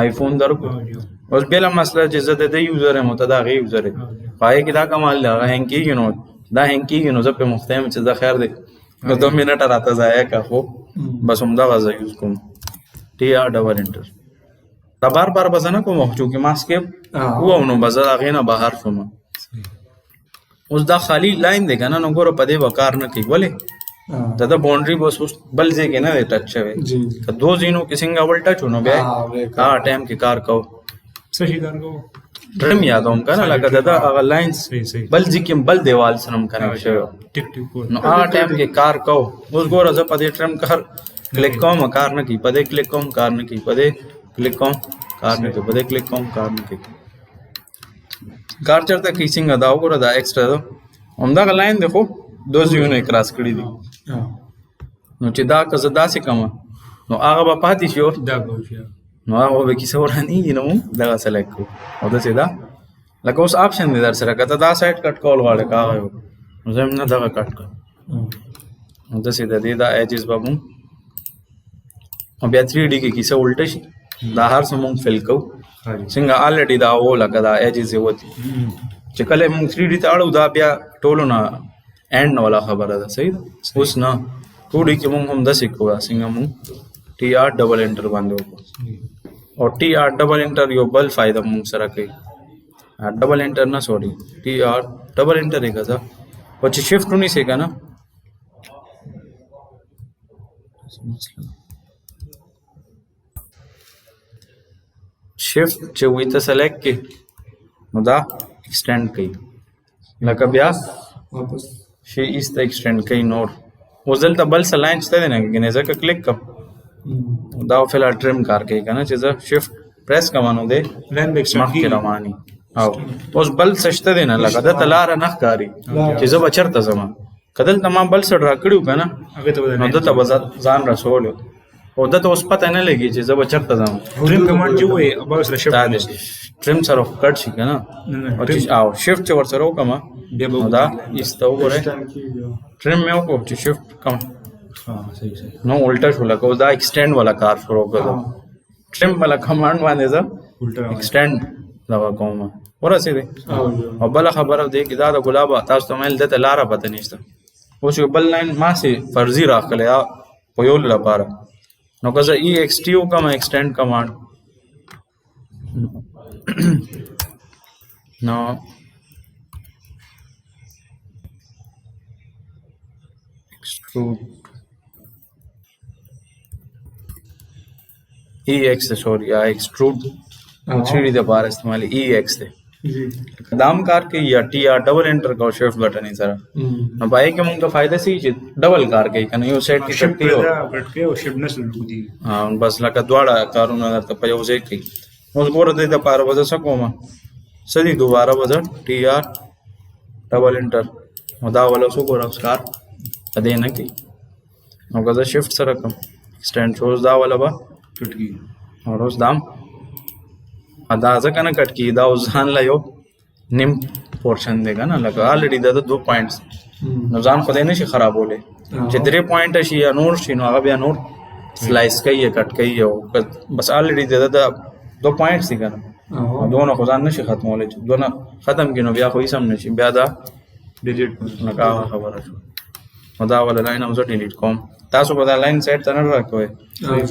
آیفون درکو اوس بېله مسله چې زه د دې یوزر یم او ته د هغې یوزر یې په هغې کې دا کمال دی هغه هینګ کېږي نو دا هینګ کېږي نو زه پرې مفته یم چې زه خیر دی نو 2 منټه راته ضایع که خو بس همدغه زه یوز کوم TR دا بار بار به زه نه کوم چونکې ما سکیپ ووم نو به زه د هغې نه بهر شوم اوس دا خالی لاین دی که نه نو ګوره په دې به کار نه کوي ولې د ده باونډري به اوس بل ځای کې نه دی ټچ شوی که دو ځینو کې څنګه اول ټچ و نو بیا هغه ټایم کې کار کوو صحیح کار کوو ټرم یادوم که نه لکه د ده هغه لاینس بل ځای کې بل دیوال سره هم کنیکټ شوی نو هغه ټایم کې کار کوو اوس ګوره زه په دې ټرم کار کلیک کوم کار نه کوي په دې کلیک کوم کار نه کوي په دې کلیک کوم کار نه کوي په دې کلیک کوم کار نه کوي کار چېرته کوي څنګه دا وګوره دا ایکسټرا ده همدغه لاین دی خو دو ځایونه یې کراس کړي دي نو چې دا که زه داسې کومه نو هغه به پاتې شي نو هغه به کیسه ورانېږي نو موږ دغه سلیکټ کړو او داسې ده لکه اوس آپشن دی در سره که ته دا سایډ کټ کول غواړې که هغه نو زه هم نه دغه کټ کړم نو داسې د دې دا ایجز به موږ او بیا 3D کې کیسه الټه شي دا هر څه موږ فل کوو څنګه آلریډي دا و لکه دا ایجز یې وتي چې کله موږ 3D ته اړو دا بیا ټولو نه اینډ والا خبره ده صحیح ده اوس نه 2D کې موږ هم داسې کوو څنګه موږ TR ډبل انټر باندې وکړو او TR ډبل انټر یو بل فایده موږ سره کوي ډبل انټر نه سوري TR ډبل انټر یې که او چې شفټ ونیسې که نه شفټ چې وي ته سلیکټ کې نو دا ایکسټینډ کوي لکه بیا شی ایسته ایکسټینډ کوي نور اوس دلته بل څه لاین شته دی نه ګنې زه که کلیک کړم دا فی الحال ټرم کار کوي که نه چې زه شفټ پریس کوم نو دی مخکې رواني او اوس بل څه شته دی نه لکه دلته لاره نه ښکاري چې زه به چېرته ځم که دلته ما بل څه ډرا کړي وو که نه نو دلته به ځان رسولی او دته اوس پته نه لګي چې زه به چېرته ځم ټرم سره کټ شي که نه او شفټ چې ورسره وکړم نو دا ایسته وګورئ ټرم مې وکړو چې شفټ کوم نو الټه شو لکه اوس دا ایکسټینډ والا کار شروع کړو ټرم والا کمانډ باندې زه ایکسټینډ دغه کوم ورسېدی او بله خبره دی کې دا د ګلابه تاسو ته ویل دته لاره پته نشته اوس یو بل لاین ماسې فرضي راغلی په یولو لپاره نو که زه EXT وکړم ایکسټینډ کمانډ نو extrude EX ته سوري یا extrude 3D د پاره استعمالي EX ته دام کار کې یا TR ډبل انټر کو شفټ بٹن یې سره نو پای کې موږ ته فائدہ سي چې ډبل کار کوي کنه یو سیټ کې شفټ او شفټ نسل کوي بس لکه دواړه کارونه درته په یو ځای کوي اوس ګوره دې د پاره وځه سکوم سدي دوباره وځه TR ډبل انټر نو دا ولا سو ګوره کار پدې نه کوي نو که زه شفټ سره کوم ایکسټینډ شوز دا ولا به ټټ کی او اوس دام دا ځکه نه کټ کی دا اوس ځان لا یو نیم پورشن دی که نه لکه آلریډي دا 2 پوینټس نو ځان خدای نشي خرابولی چې 3 پوینټه شي یا نور شي نو هغه بیا نور سلایس کوي یا کټ کوي او بس آلریډي دا 2 پوینټس دي که نه دونه خو ځان نشي ختمولی چې دونه ختم کړي نو بیا خو هېڅ هم نشي بیا دا ډیلیټ لکه هغه خبره شو نو دا والا لاین هم زه ډیلیټ کوم تاسو به دا لاین سیټ ته نه راکوئ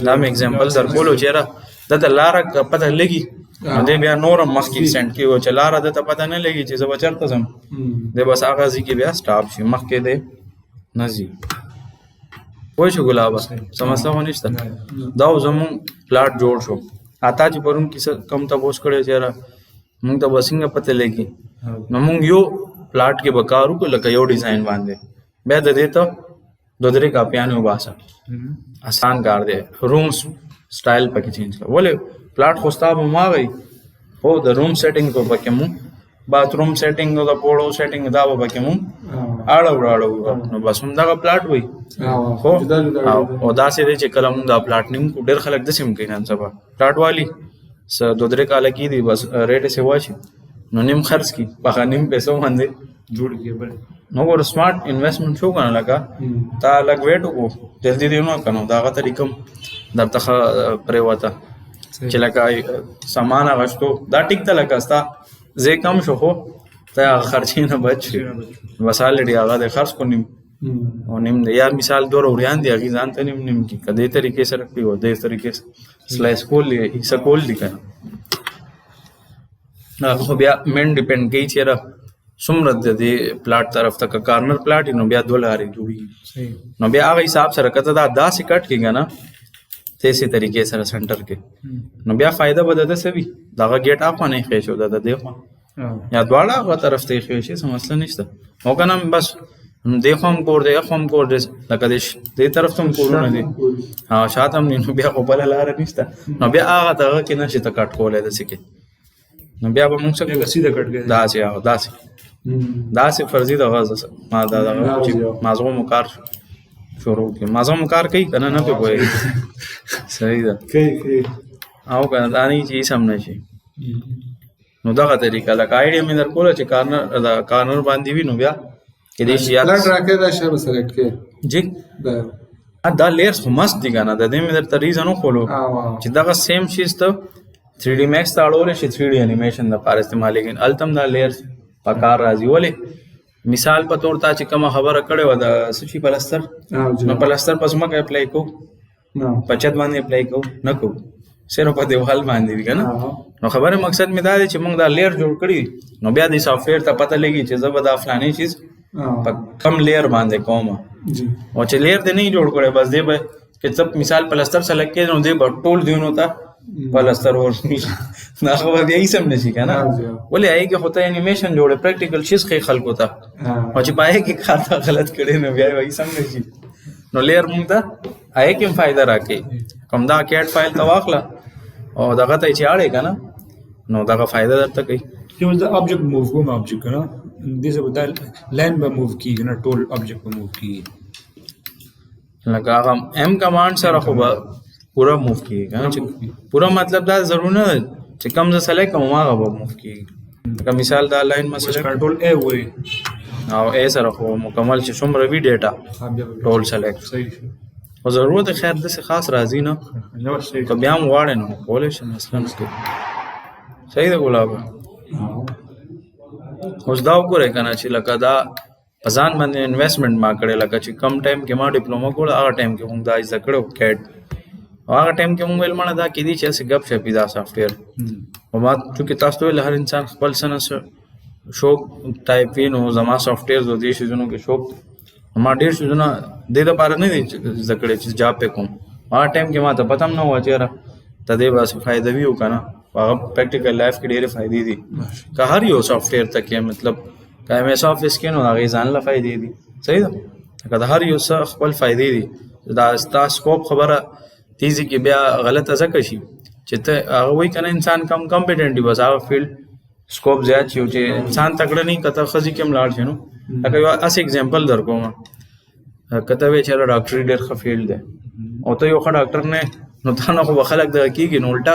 دا مې اګزامپل در کولو چې یاره دته لاره پته لګي نو دی بیا نور هم مخکې ایکسټینډ کړي و چې لاره دته پته نه لګي چې زه به چېرته ځم دی بس هغه ځای کې بیا سټاپ شي مخکې دی نه ځي پوه شو ګلابه څه مسله خو نشته دا اوس زمونږ پلاټ جوړ شو تا چې پرون کیسه کم تپوس کړی چې یاره مونږ ته به څنګه پته لګي نو مونږ یو پلاټ کې به کار وکړو لکه یو ډیزاین باندې بیا د دې ته 2-3 کاپیانې وباسه آسان کار دی روم سټایل پکې چینج کړه ولې پلاټ خو ستا به هماغه هو د روم سیټینګ به پکې مونږ باتروم سیټینګ او د پوړو سیټینګ دا به پکې مونږ اړو نو بس همدغه پلاټ وي خو او داسې دی چې کله مونږ دا پلاټ نیم ډېر خلک داسې هم کوي نن سبا پلاټ والي څه 2-3 کاله کېدي بس ریټ یې سې واشي نو نیم خرڅ کړي په هغه نیم پیسو باندې جوړ کړي بل نو ګور سمارټ انویسټمنټ شو کنه لکه تا لګ ویټ وکړو جلدی دی نو کنه دا غته طریقم درته پرې وته چې لکه سامان غشتو دا ټیک ته لکه استا زه کم شو خو ته خرچې نه بچ وسال دی هغه د خرڅ کو نیم او نیم دی یا مثال دور اوریان دی هغه ځان ته نیم کی کدی طریقې سره کوي او دې طریقې سلایس کول هیڅ کول دی کنه خو بیا من ډیپند کوي چې را څومره د دې پلاټ طرف ته کارنر پلاټ نو بیا $2 جوړي نو بیا هغه حساب سره کته دا داسې کټ کیږي نه تیسي طریقې سره سنټر کې نو بیا فائدہ به د سوي داغه گیټ اپ نه خې شو د دې یا دواړه غو طرف ته خې شي مسله نشته او کنه بس دیکھو هم کور دی هم کور دی لکه دې طرف ته کورونه دي ها شاته هم نو بیا په بل لار نشته نو بیا هغه ته کې نشي ته کټ کولای د سکه نو بیا به موږ څنګه سیده کټ کې داسې فرضي د غاز ما دا چې مازغو مکار شروع کې مازغو مکار کوي کنه نه په کوی صحیح ده کوي او کنه دا نه چې سم نشي نو دا طریقه لکه آیډیا مې در کوله چې کارنر باندې وی نو بیا کې دې شي پلاټ راکې دا شی سلیکټ کې جی دا لیئرز خو مست دي کنه د دې مې در ریزن نو کولو چې دا سیم شیز ته 3D Max ته اړول شي 3D انیمیشن د لپاره استعمال لیکن التم دا لیئرز پکار راځي ولې مثال په تور ته چې کوم خبره کړې و د سچي پلستر نو پلستر پس ما کې اپلای کو پچت باندې اپلای کو نه کو صرف په دیوال باندې وی کنه نو خبره مقصد مې دا دی چې موږ دا لیر جوړ کړی نو بیا د سافټویر ته پته لګي چې زه به دا فلاني چیز په کم لیر باندې کوم او چې لیر دې نه جوړ کړي بس دې به چې څه مثال پلستر سره لګي نو دې به ټول دیونو ته پلستر ور نه خو بیا یې سم نشي کنه ولې آی کې هوته انیمیشن جوړه پریکټیکل شیز کې خلکو ته او چې پای کې کار غلط کړي نو بیا یې سم نشي نو لیر موږ ته آی کې فائدہ راکې کوم دا کیټ فایل ته واخله او دغه ته چې اړې کنه نو دغه فائدہ درته کوي یو د object move کوم object کنه دې څه بدل لاین به موو کیږي نه ټول object به موو کیږي لکه هغه m کمانډ سره خو پورا موو کیږي کنه چې پورا مطلب دا ضرور نه چې کوم ځای سلیکټ کوم هغه به موو کیږي لکه مثال دا لاین مثلا کنټرول a وای او a سره خو مکمل چې څومره وی ډیټا ټول سلیکټ صحیح او ضرورت خیر د څه خاص راځي نه نو صحیح که بیا هم غواړي نو کولای شي مثلا صحیح ده ګلاب اوس دا وګورئ کنه چې لکه دا ځان باندې انویسټمنټ ما کړې لکه چې کم ټایم کې ما ډیپلوما کول هغه ټایم کې موږ دا زده کړو کیټ هغه ټایم کې موږ ویل مړه دا کې دي چې څه غب شپې دا سافټویر او ما چې تاسو ته هر انسان خپل سنه شوق ټایپ وینو زما سافټویر زو دي شنو کې شوق ما ډیر شنو د دې لپاره نه دي زده کړې چې جاب په کوم هغه ټایم کې ما ته پته نه و چې را ته دې بس فائدہ ویو کنه هغه پریکټیکل لایف کې ډېرې فائدې دي که هر یو سافټویر ته کې مطلب که ایم ایس افیس کې نو هغه ځان له فائدې دي صحیح ده که هر یو څه خپل فائدې دي دا ستا سکوپ خبره تیزی کې بیا غلطه ځکه شي چې ته هغه وایي کنه انسان کم کمپیټنټ دی بس هغه فیلډ سکوپ زیات شي چې انسان تکړه نه کته خزي کې ملاړ شي نو لکه یو اس ایگزامپل درکوم کته وی چې ډاکټري ډېر ښه فیلډ ده او ته یو ښه ډاکټر نه نو ته نو خو خلک د کیږي نو الټا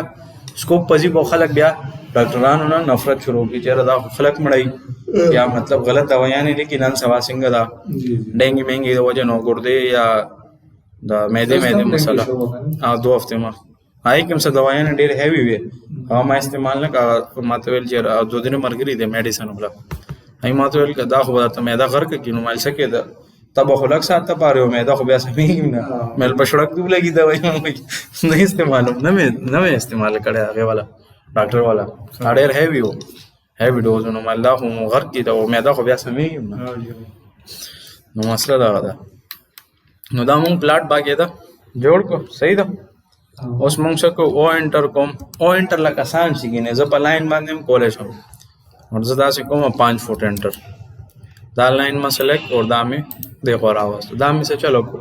سکوپ پزی په خلک بیا ډاکټرانو نه نفرت شروع کی چې دا خلک مړی یا مطلب غلط دوايان دي کې نن سوا څنګه دا ډنګي مهنګي د وجه نو ګردې یا دا مېده مسله او 2 هفته ما هاي کوم څه دوايان ډېر هیوی وي او ما استعمال نه کا ماته ویل چې 2 دن مرګري دي میډیسن ولا هاي ماته ویل کدا خو ته مېده غر کې نو مال سکے دا تب خلق ساته پاره مېده خو بیا سمې نه مل بشړک دی لګي دوايي نه استعمال نه استعمال کړه هغه والا ډاکټر والا اړیر هیوی ډوز نو مال دا خو غر کې دا مېده خو بیا سمې نه نو مسله دا ده نو دا مونږ پلاټ باګه دا جوړ کو صحیح ده اوس مونږ څه کو او انټر کوم او انټر لکه آسان شي نه ز په لاین باندې کولای شم اور زدا سے کوم 5 فوٹ انټر دا لاइन में सेलेक्ट और दा में देखो आवाज तो दा में से चलो को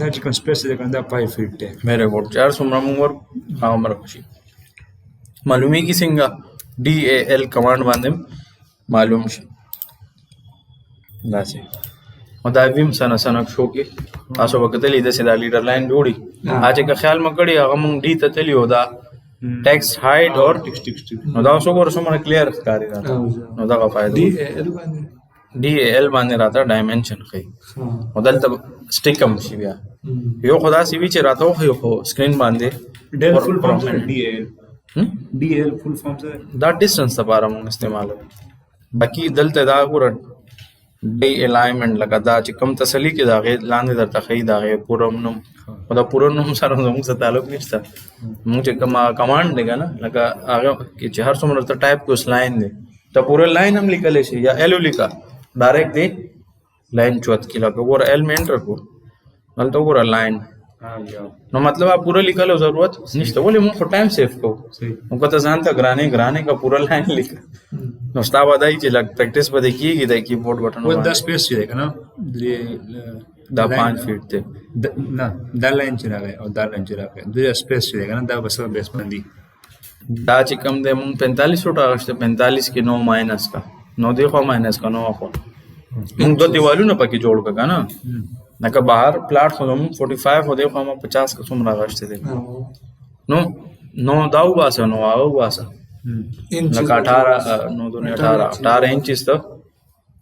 دا چې کوم سپیس دی کنده 5 فیټ دی मेरे को 400 مرمور عمر خوشي معلومی کی څنګه DAL کمانډ باندې معلوم شي دا سي او دا ویم سنه شو کې تاسو وکړلې د سیدا لیډر لاین جوړي اځه که خیال مکړی هغه مونږ ډی ته تلیو دا टेक्स्ट हाइट और ټیکس نو دا اوس وګوره څومره کلیر ښکاري راته نو دغه فایده DAL باندې DAL باندې راته ډایمنشن ښیي او دلته سټیک هم شي بیا یو خدا سی وی چې راته خو سکرین باندې ډیل فل فارم سره DAL فل فارم سره دا ډیسټنس لپاره موږ استعمالو باقي دلته دا ګوره ډی الایمنٹ لکه دا چې کم تسلی کې دا غي لاندې درته خی دا غي پورم نوم او دا پورم نوم سره زموږ سره تعلق نشته موږ چې کمانډ دی کنه لکه هغه چې هر څومره ته ټایپ کوس لاین دی ته پورا لاین هم لیکل شي یا ایلو لیکا ډایرکټ دی لاین چوت کې لکه ګوره ایل میں انټر کو دلته ګوره لاین نو مطلب آپ پورا لکھا لو ضرورت نشته ولې مونږ ټایم سیف کو مونږ ته ځان ته ګرانه کا پورا لاین لیک نو ستا ودای چې لګ پریکټیس بده کیږي د کیبورډ بٹن و دا سپیس چې ده کنه دا 5 فیټ ته نه دا لاین چې راغی او دا لاین چې راغی دا سپیس چې ده کنه دا بس بیس باندې دا چې کم ده مونږ 45 وټا غشته 45 کې 9 ماینس کا نو دی خو ماینس کا نو خو مونږ دوه دیوالونه پکې جوړ کا کنه نکه بهر پلاټ خو هم 45 هو دی خو هم 50 کا څومره غشته دي نو داو باسه نو او باسه لکه 18 نو دونه 18 انچز ته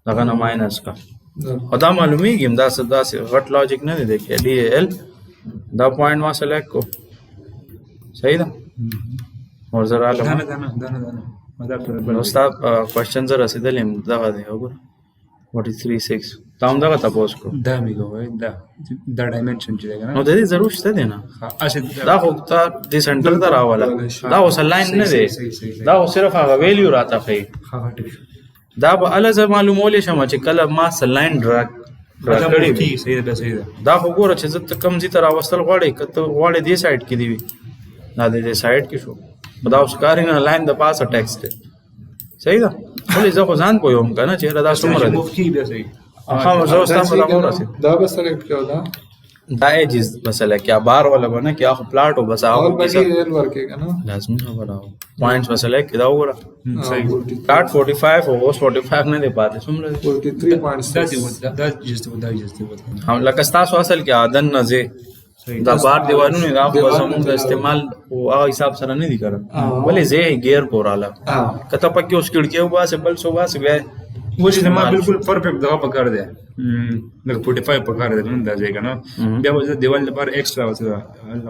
لکه نه ماینس کا او دا معلومیږي دا غټ لاجیک نه دی کې DAL دا پوینټ ما سلیکټ کو صحیح ده اور زرا دا لمه نه دا پر نو استاد کوېسچن زره رسیدلې دغه دی وګوره 43 تا هم دغه تاسو کو دا میګو دا ډایمنشن چې ده کنه نو د دې ضرورت شته دی نه اشه دا خو ته د سنټر ته راواله دا اوس لاین نه دی دا اوس صرف هغه ویلیو راته کوي دا به الزه معلومول شم چې کله ما سلاین ډراګ کړی صحیح ده دا خو ګوره چې زه کم زی تر اوستل غواړي کته غواړي دې سایډ کې دی وي دا دې سایډ کې شو دا اوس کارینګ لاین د پاسه ټیکسټ صحیح ده ولې زه خو ځان کوم کنه چې دا څومره دی مفتی به صحیح ها زه اوس تاسو لا مور رسید دا به سلیکټ کړو دا دا ایجز مسئله کیا بار والا بنا کیا خو پلاټ او بس اور هغه باقي ایل ورکه کنه لازمي خبره پوینټس مسئله کې دا وګوره صحیح پلاټ 45 او 45 نه دی پاتې څومره 43.6 دا جست هم لکه تاسو اصل کې عادن نه زی دا بار دیوالونه دا خو زموږ د استعمال او هغه حساب سره نه دی کړم ولې زه گیر کوراله کته پکې اوس کړکیو واسه بل سو واسه بیا وجه ما بالکل پرفیکټ دغه پکار دی لکه 45 پکار دی نن دا ځای کنه بیا وځه دیوال لپاره ایکسترا وځه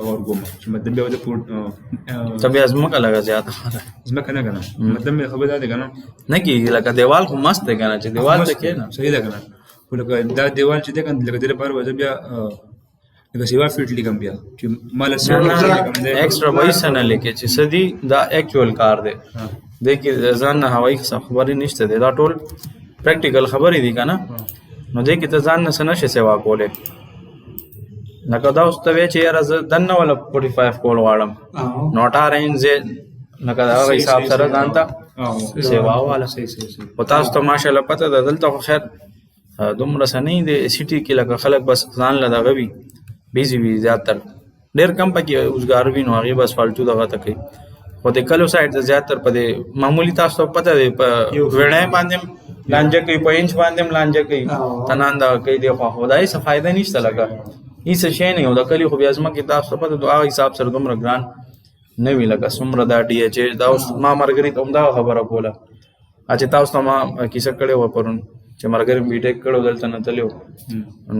اور کوم چې مطلب بیا وځه پورت تبي ازمکه لگا زیاده زما کنه مطلب خبر ده کنه نه کیږي لکه دیوال خو مست دی کنه چې دیوال ته کې نه صحیح ده کنه ولکه دا دیوال چې ده کنه لکه دې لپاره وځه بیا لکه سیوا فیټ لیکم بیا چې مال سره ایکسترا وایس نه لیکي چې سدي دا اکچوال کار دی دیکي ځان نه هوایي خبرې نشته دی دا ټول پریکټیکل خبرې دي کنه نو دیکي ته ځان نه سنشه سیوا کوله لکه دا اوس ته چې یاره زه دنه ولا 45 کول غواړم نو 18 انچ لکه دا حساب سره ځان ته سیوا والا صحیح او تاسو ته ماشاءالله پته ده دلته خو خیر دومره سنې د سیټي کې لکه خلک بس ځان له دغه وي بیزی وي زیاتر ډېر کم پکې اوسګار وي نو هغې بس فالتو دغه ته کوي خو د کلو سایډ ته زیاتر په دې معمولي تاسو ته پته دی په ویړی باندې لانجه کوي په انچ باندې هم لانجه کوي تنان دغه کوي دی خو خدای څه فایده نشته لکه هېڅ شی نه یو د کلي خو بیا ځمکې تاسو ته پته هغه حساب سره دومره ګران نه وي لکه څومره دا DH دا اوس ما ملګري ته همدغه خبره کوله چې تاسو ته ما کیسه کړې وه پرون چې ملګري مې BTech کړو دلته نه تللی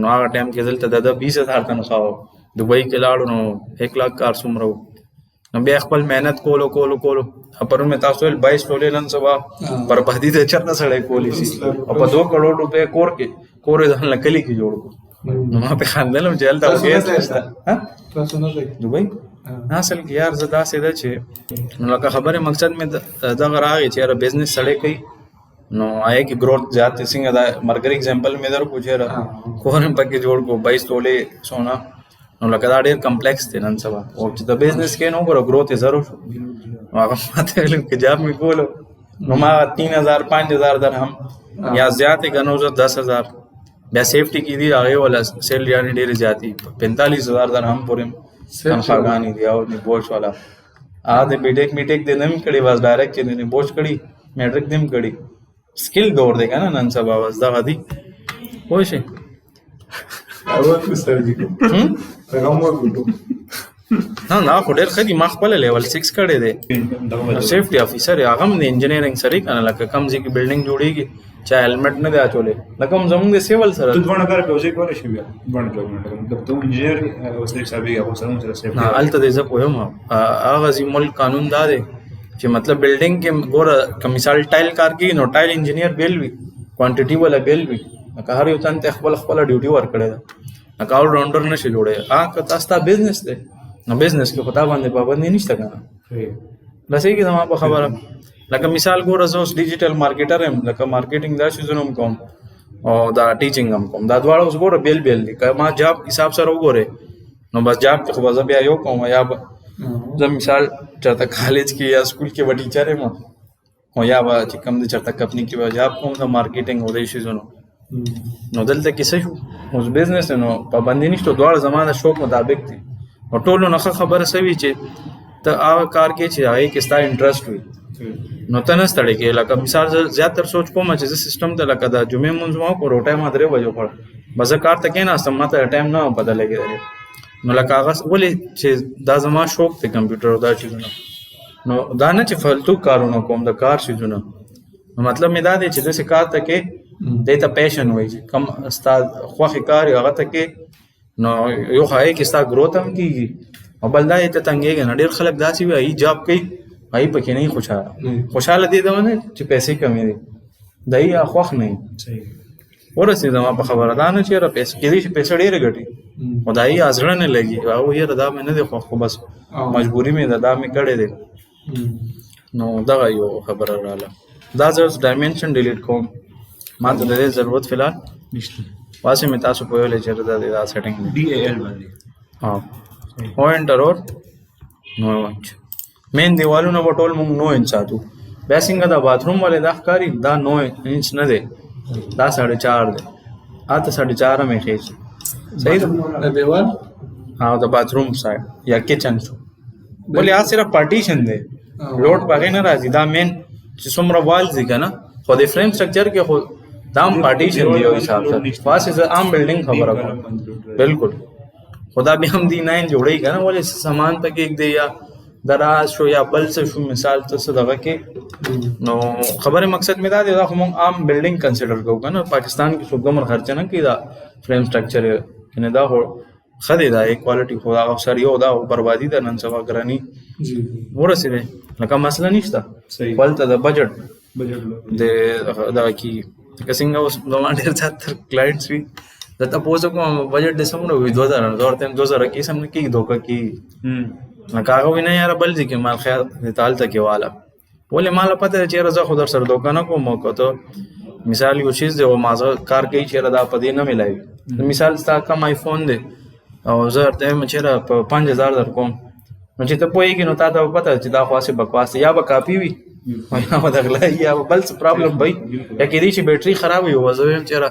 نو هغه ټایم کې دلته د 20,000 تنخوا وه دبۍ کې لاړو نو 1 लाख کار څومره و نو بیا خپل محنت کولو پرون مې تاسو ویل 22 تولې نن سبا بربادي د چرته سړی کولی شي او په 2 کروڑ روپے کور یې ځان له کلي کې جوړ کړو نو ما په خندلم چې هلته تاسو نه ځئ دبۍ اصل کې یار زه داسې ده چې نو لکه خبرې مقصد مې دغه راغی چې یاره بزنس سړی کوي نو آیا کې گروتھ زیات څنګه دا مرګر اگزامپل مې در پوښه را کورن پکې جوړ کو 22 تولې سونا نو لکه دا ډېر کمپلیکس دی نن سبا او چې د بزنس کې نو ګورو گروتھ یې ضرور هغه ماته ویل کې جاب مې کولو نو ما 3000 5000 درهم یا زیات غنو 10000 بیا سیفټي کې دی هغه ولا سیل یعنی ډېر زیاتی 45000 درهم پورې تنخواګانی دی او نه بوش والا د BTech دې نم کړي واز ډایرکټ کې نه بوش کړي میټریک دیم کړي سکل دور دی کنه نن سبا واز دغه دی پوه شئ اول کو سر دي هغه مو ګټو نه خو ډېر ښه دي ما خپله لیول 6 کړی دی سیفټي افیسر هغه هم د انجینرینګ سره که نه لکه کوم ځای کې بلډینګ جوړېږي چا هیلمټ نه دی اچولی لکه هم زمونږ د سیول سره ته دوه کار کوي کولی شي بیا دوه جواب مطلب ته انجینر اوس د حسابي هغه سره سیفټي هلته دی زه پوهیم هغه ځي ملک قانون دا دی چې مطلب بلډینګ کې ګوره که مثال ټایل کار کوي نو ټایل انجینیر بیل وي کوانټیټي والا بیل وي لکه هر یو تن ته خپله ډیوټي ورکړې ده لکه آل راونډر نه شي جوړی که تا ستا بزنس دی نو بزنس کې خو تا باندې پابندي نشته که نه رسېږي زما په خبره لکه مثال ګوره زه اوس ډیجیټل مارکیټر یم لکه مارکیټینګ دا شیزونه هم کوم او دا ټیچینګ هم کوم دا دواړه اوس ګوره بیل بیل دي که ما جاب حساب سره وګورې نو بس جاب کې خو به زه بیا یو کوم یا به زه مثال چېرته کالج کې یا سکول کې به ټیچر یم او یا به چې کوم دی چېرته کمپني کې به جاب کوم د مارکیټینګ او دې شیزونو نو دلته کې څه شو اوس بزنس نو پابندي نشته دواړه زما د شوق مطابق دي او ټولو نه ښه خبره څه وي چې ته هغه کار کې چې هغې کې ستا انټرسټ وي نو ته نه ستړی کېږې لکه مثال زه زیاتر سوچ کوم چې زه سیسټم ته لکه د جمعې لمونځ ما وکړو روټۍ ما 3 بجې وخوړه بس زه کار ته کېناستم ما ته ټایم نه پته لګېدلی نو لکه هغه ولې چې دا زما شوق دی کمپیوټر او دا چیزونه نو دا نه چې فالتو کارونه کوم د کار چیزونه نو مطلب مې دا دی چې داسې کار ته کې دې ته پیشن وایي چې کم ستا خوښې کار هغه ته کې نو یو خو هغې کې ستا ګروت هم کېږي او بل دا یې ته تنګېږي نه ډېر خلک داسې وي هغې جاب کوي هغې پکې نه خوشحاله دې ته ونه چې پیسې کمې دي د هغې خوښ نه وي ورسېد زما په خبره دا نه چې یاره کېدای شي پیسې ډېرې ګټي خو د هغې زړه نه لګي هغه یاره دا مې نه دی خوښ خو بس مجبوري مې ده دا مې کړی دی نو دغه یو خبره راغله دا زه اوس ډایمنشن ډیلیټ کوم ما ته د دې ضرورت فی الحال نشته واسې مې تاسو پوهیلی چې دا سیټنګ دی DAL باندې او انټر اور 9 انچ مین دیوالونه به ټول موږ 9 انچ ساتو بیا څنګه دا باتروم والے دا ښکاري دا 9 انچ نه دی دا 4.5 دی اته 4.5 مې خېږي صحیح ده د دیوال د باتروم سایډ یا کچن شو بولې صرف پارټیشن دی لوډ پکې نه راځي دا مین چې څومره والز دي که نه خو د فریم سټرکچر کې خو دا هم پارټیشن دی یو حساب سره واسې زه عام بلډینګ خبره کوم بالکل خدا بیا هم دی 9 جوړی که نه ولې سامان پکې ایږدي یا دراز شو یا بل څه شو مثال ته څه دغه کې نو خبرې مقصد مې دا دی دا خو موږ عام بلډینګ کنسیډر کوو که نه پاکستان کې څوک دومره خرچه نه کوي دا فریم سټرکچر یعنې دا خو ښه دی دا کوالټي خو هغه سر یو دا بربادي ده نن سبا ګراني ورسېدی لکه مسله نشته بلته د بجټ د دغه کې لکه څنګه اوس زما ډېر زیاتر کلاینټس وي زه تپوس کوم بجټ دې څومره وي 2000 ورته 2000 کې سم نه کېږي دوکه کېږي لکه هغه وي نه یاره بل ځای کې مال خیر د هلته کې واله ولې ماله پته ده چې یاره زه خو در سره دوکه نه کوم او که ته مثال یو چیز دی او ما زه کار کوي چې یاره دا په دې نه میلاوي مثال ستا کم آیفون دی او زه ورته وایم چې یاره په 5000 در کوم نو چې ته پوهېږي نو تا ته به پته چې دا خو هسې بکواس دی یا به کاپي وي او یا به د غلا یا به بل څه پرابلم وي یا کېدای شي بیټري خراب وي او زه وایم چې یاره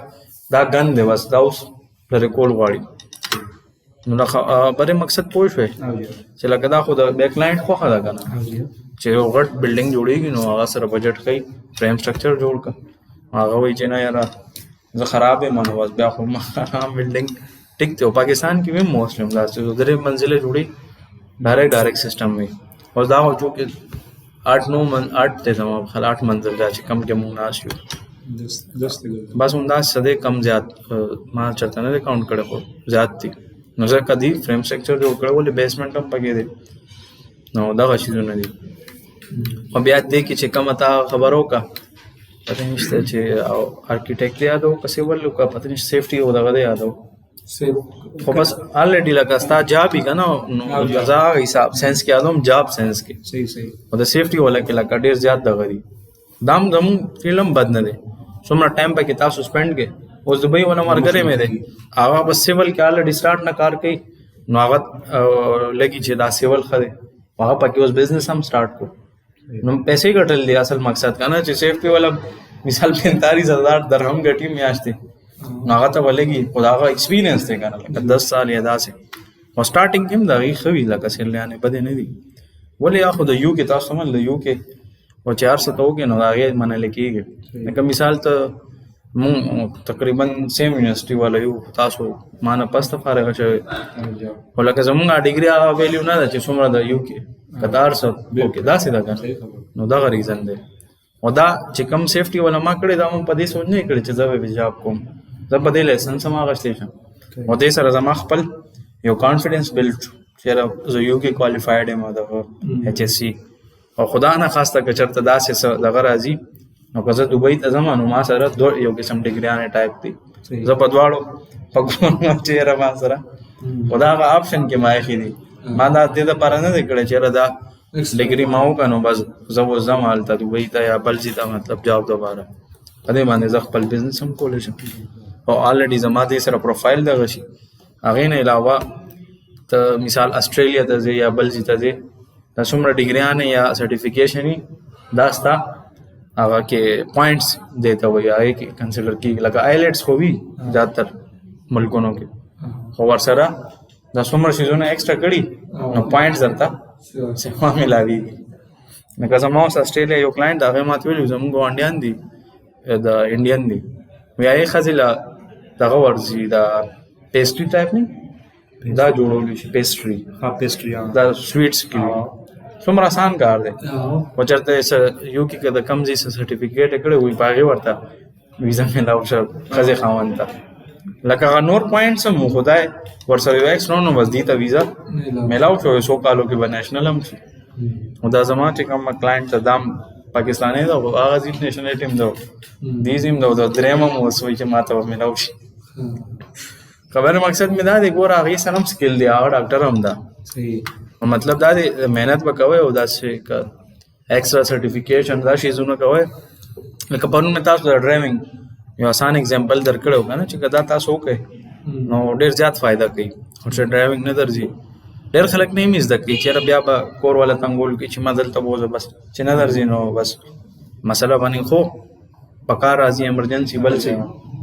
دا ګن دی بس دا اوس لرې کول غواړي نو دا خبرې مقصد پوه شوې چې لکه دا خو د بیک کلاینټ خوښه ده که نه چې یو غټ بلډینګ جوړېږي نو هغه سره بجټ کوي فریم سټرکچر جوړ کړه هغه وایي چې نه یاره زه خراب یم نو بس بیا خو عام بلډینګ ټیک دی او پاکستان کې هم موسټلی همداسې 3 منزله جوړي ډایرکټ سیسټم وي اوس دا خو چونکې 8 دی زما خیال 8 منزل دا چې کم کې مونږ ناست یو بس همداسې دی کم زیات ما چېرته نه دی کاونټ کړی خو زیات دي نو زه کدي فریم سټرکچر جوړ کړی ولې بیسمنټ هم پکې دی نو دغه شیزونه دي خو بیا دې کې چې کومه تا خبره وکړه پته نشته چې آرکیټیکټ دی یاد وکړه سیول وکړه پته نشته سیفټي او دغه دی یاد خو بس آلریډي لکه ستا جاب وي که نه نو زه هغه حساب سینس کې یادوم جاب سینس کې او د سیفټي والا کې لکه ډېر زیات دغه دي دا هم زموږ فلم بد نه دی څومره ټایم پکې تاسو سپینډ کې اوس دبۍ ونه ملګری مې دی هغه بس سیول کې آلریډي سټارټ نه کار کوي نو هغه لګي چې دا سیول ښه دی هغه پکې اوس بزنس هم سټارټ کړو نو پیسې ګټل دی اصل مقصد که نه چې سیفټي والا مثال 45,000 درهم ګټي میاشتې نو هغه ته به لګي خو د هغه ایکسپیرینس دی که نه لکه 10 سال یا داسې او سټارټینګ کې هم د هغې ښه وي لکه سیلیانې بدې نه دي ولې یا خو د یو کې تاسو من د یو کې او چې هر څه ته وکړې نو د هغې منلی کېږي لکه مثال ته مونږ تقریبا سیم یونیورسيټي والا یو تاسو مانه پسته فارغ شوی ولکه زمونږ ډیګري هغه ویلیو نه ده چې څومره د یو کې قطار سره اوکې داسې ده کنه نو دغه ریزن دی او دا چې کم سیفټي ولا ما کړی دا مونږ په دې سوچ نه کړی چې زه به جاب کوم زه په دې لایسنس ما غشتې شم او دې سره زما خپل یو کانفیډنس بلډ چې زه یو کې کوالیفاید یم د ایچ اس سی او خدا نه خواسته که چېرته داسې دغه راځي نو که زه دوبۍ ته ځم نو ما سره یو قسم ډیګریانې ټایپ دي زه په دواړو په ګورم چېره ما سره خو دا هغه آپشن کې ما ایښي دي ما دا دې دپاره نه دی کړی چېره دا ډیګري ما وکړه نو بس زه اوس ځم هلته دوبۍ ته یا بل ځای ته مطلب جاب دپاره په دې باندې زه خپل بزنس هم کولی شم او آلریډي زما دې سره پروفایل دغه شي هغې نه علاوه ته مثال اسټرالیا ته ځې یا بل ځای ته ځې دا څومره ډیګریانې یا سرټیفیکیشن وي دا ستا هغه کې پوینټس دی ته وایي هغې کې کنسیډر کېږي لکه آیلیټس خو وي زیاتر ملکونو کې خو ورسره دا څومره شیزونه ایکسټرا کړي نو پوینټس درته سیوا میلاویږي لکه زما اوس اسټرالیا یو کلاینټ هغې ماته ویلي زموږ ګاونډیان دي د انډین دي وایي هغې ښځې له دغه ورځي دا پیسټري ټایپ نه دا جوړولی شي پیسټري دا سویټس کې وي څومره آسان کار دی خو چېرته یو کې که د کم ځای څه سرټیفیکیټ یې کړی وي په هغې ورته ویزا میلاو شه ښځې خاوند ته لکه هغه نور پوینټس هم خدای ورسره یو ایکس نو بس دې ته ویزا میلاو شو 100 کالو کې به نیشنل هم شي نو دا زما چې کوم کلاینټ ته دام پاکستانی ده هغه ځي نیشنلټي هم ده دې ځي هم ده د درېیم هم اوس وایي چې ما ته به میلاو شي خبره مقصد مې دا دی ګوره هغې سره هم سکل دی هغه ډاکټر هم ده مطلب دا دی محنت به کوئ او داسې ایکسټرا سرټیفیکیشن دا شیزونه کوئ لکه پرون مې تاسو د ډرایوینګ یو آسان اگزامپل درکړی و که نه چې که دا تاسو وکړئ نو ډېر زیات فایده کوي او چې ډرایوینګ نه درځي ډېر خلک نه یې زده کوي چېرې بیا به کور والا تنګول کوي چې ما دلته بوځه بس چې نه درځي نو بس مسله باندې خو په کار راځي ایمرجنسي بل څه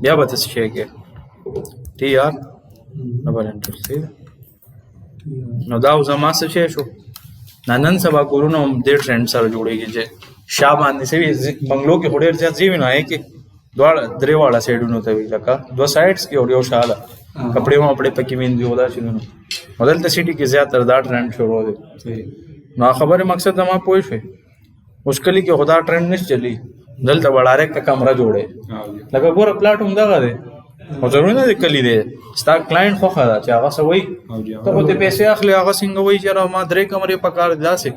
بیا به ته څه شی کوې ټھیک یار نه بل انټرسټ نو دا اوس زما څه شی شو نن سبا کورونه هم دې ټرینډ سره جوړېږي چې شا باندې سوي بنګلو کې خو ډېر زیات ځای وي نو هغې کې دواړه درې واړه سایډونو ته وي لکه 2 سایډس کې او یو شاله کپړې وپړې پکې وینځي او دا شیزونه او دلته سټي کې زیاتره دا ټرینډ شروع دی نو خبرې مقصد زما پوه شوې اوس کلي کې خو دا ټرینډ نشي چلی دلته به ډایرکټ کمره جوړې لکه ګوره پلاټ هم دغه دی او ضروري نه دی کلي دی ستا کلاینټ خوښه ده چې هغه څه وایي ته خو ترې پیسې اخلي هغه څنګه وایي چې یاره ما 3 کمرې په کار دي داسې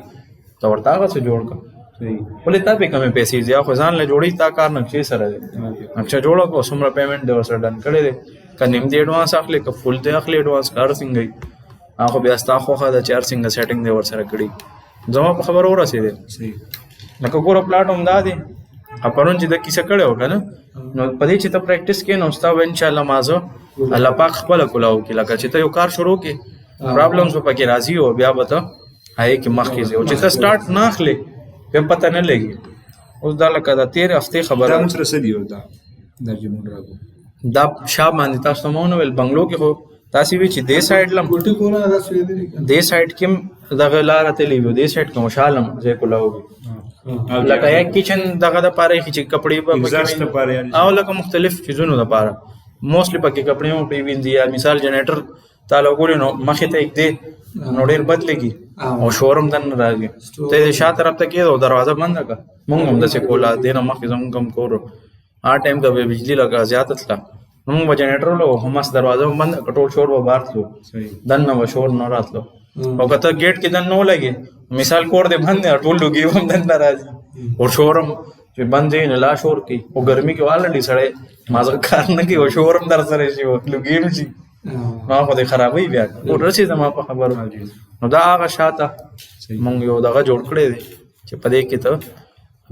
ته ورته هغه څه جوړ کړه ولې تا پې کمې پیسې دي خو ځان له جوړوي تا کار نقشې سره دی نقشه جوړه کړه څومره پیمنټ دی ورسره ډن کړی دی که نیم دی ایډوانس اخلي که فل دی اخلي ایډوانس کار څنګه وي هغه خو بیا ستا خوښه ده چې هر څنګه سیټینګ دی ورسره کړي زما په خبره ورسېدی لکه ګوره پلاټ هم دا دی پرون چې د کیسه کړی و که نه نو په دې چې ته پریکټس کوې نو ستا به انشاءالله مازه الله پاک خپله کولاو کړي لکه چې ته یو کار شروع کړې پرابلمس به پکې راځي او بیا به ته هغې کې مخکې ځې او چې ته سټارټ نه اخلې بیا پته نه لګي اوس دا لکه د تېرې هفتې خبره دا شا باندې تاسو ته ما ونه ویل بنګلو کې خو داسې وي چې دې سایډ لم دې سایډ کې هم دغه لاره تللی وي دې سایډ کې هم شالم ځای کولاو وي لکه یک کچن دغه دپاره ایښي چې کپړې به او لکه مختلف چیزونو دپاره موسټلی پکې کپړې هم پرې وینځي یا مثال جنریټر تا لګولې نو مخې ته ایږدې نو ډېر بد لګي او شور هم دننه راځي ته یې شا طرف ته کېږده او دروازه بنده کړه مونږ هم داسې کوله دې نه مخکې زمونږ هم کور هر ټایم که به بجلي لکه زیاته تله نو مونږ به جنریټر ولګو خو مست دروازه هم بنده کړه ټول شور به بهر تلو دننه به شور نه راتلو او که ته ګیټ کې دننه ولګې مثال کور دې بند دی ټول لوګي هم دننه راځي او شور هم چې بند دی نه لا شور کوي او ګرمي کې آلریډي سړی مازه کار نه کوي او شور هم در سره شي لوګي هم شي نو خو دې خرابوي بیا او رسېږي زما په خبرو نو دا هغه شاته مونږ یو دغه جوړ کړی دی چې په دې کې ته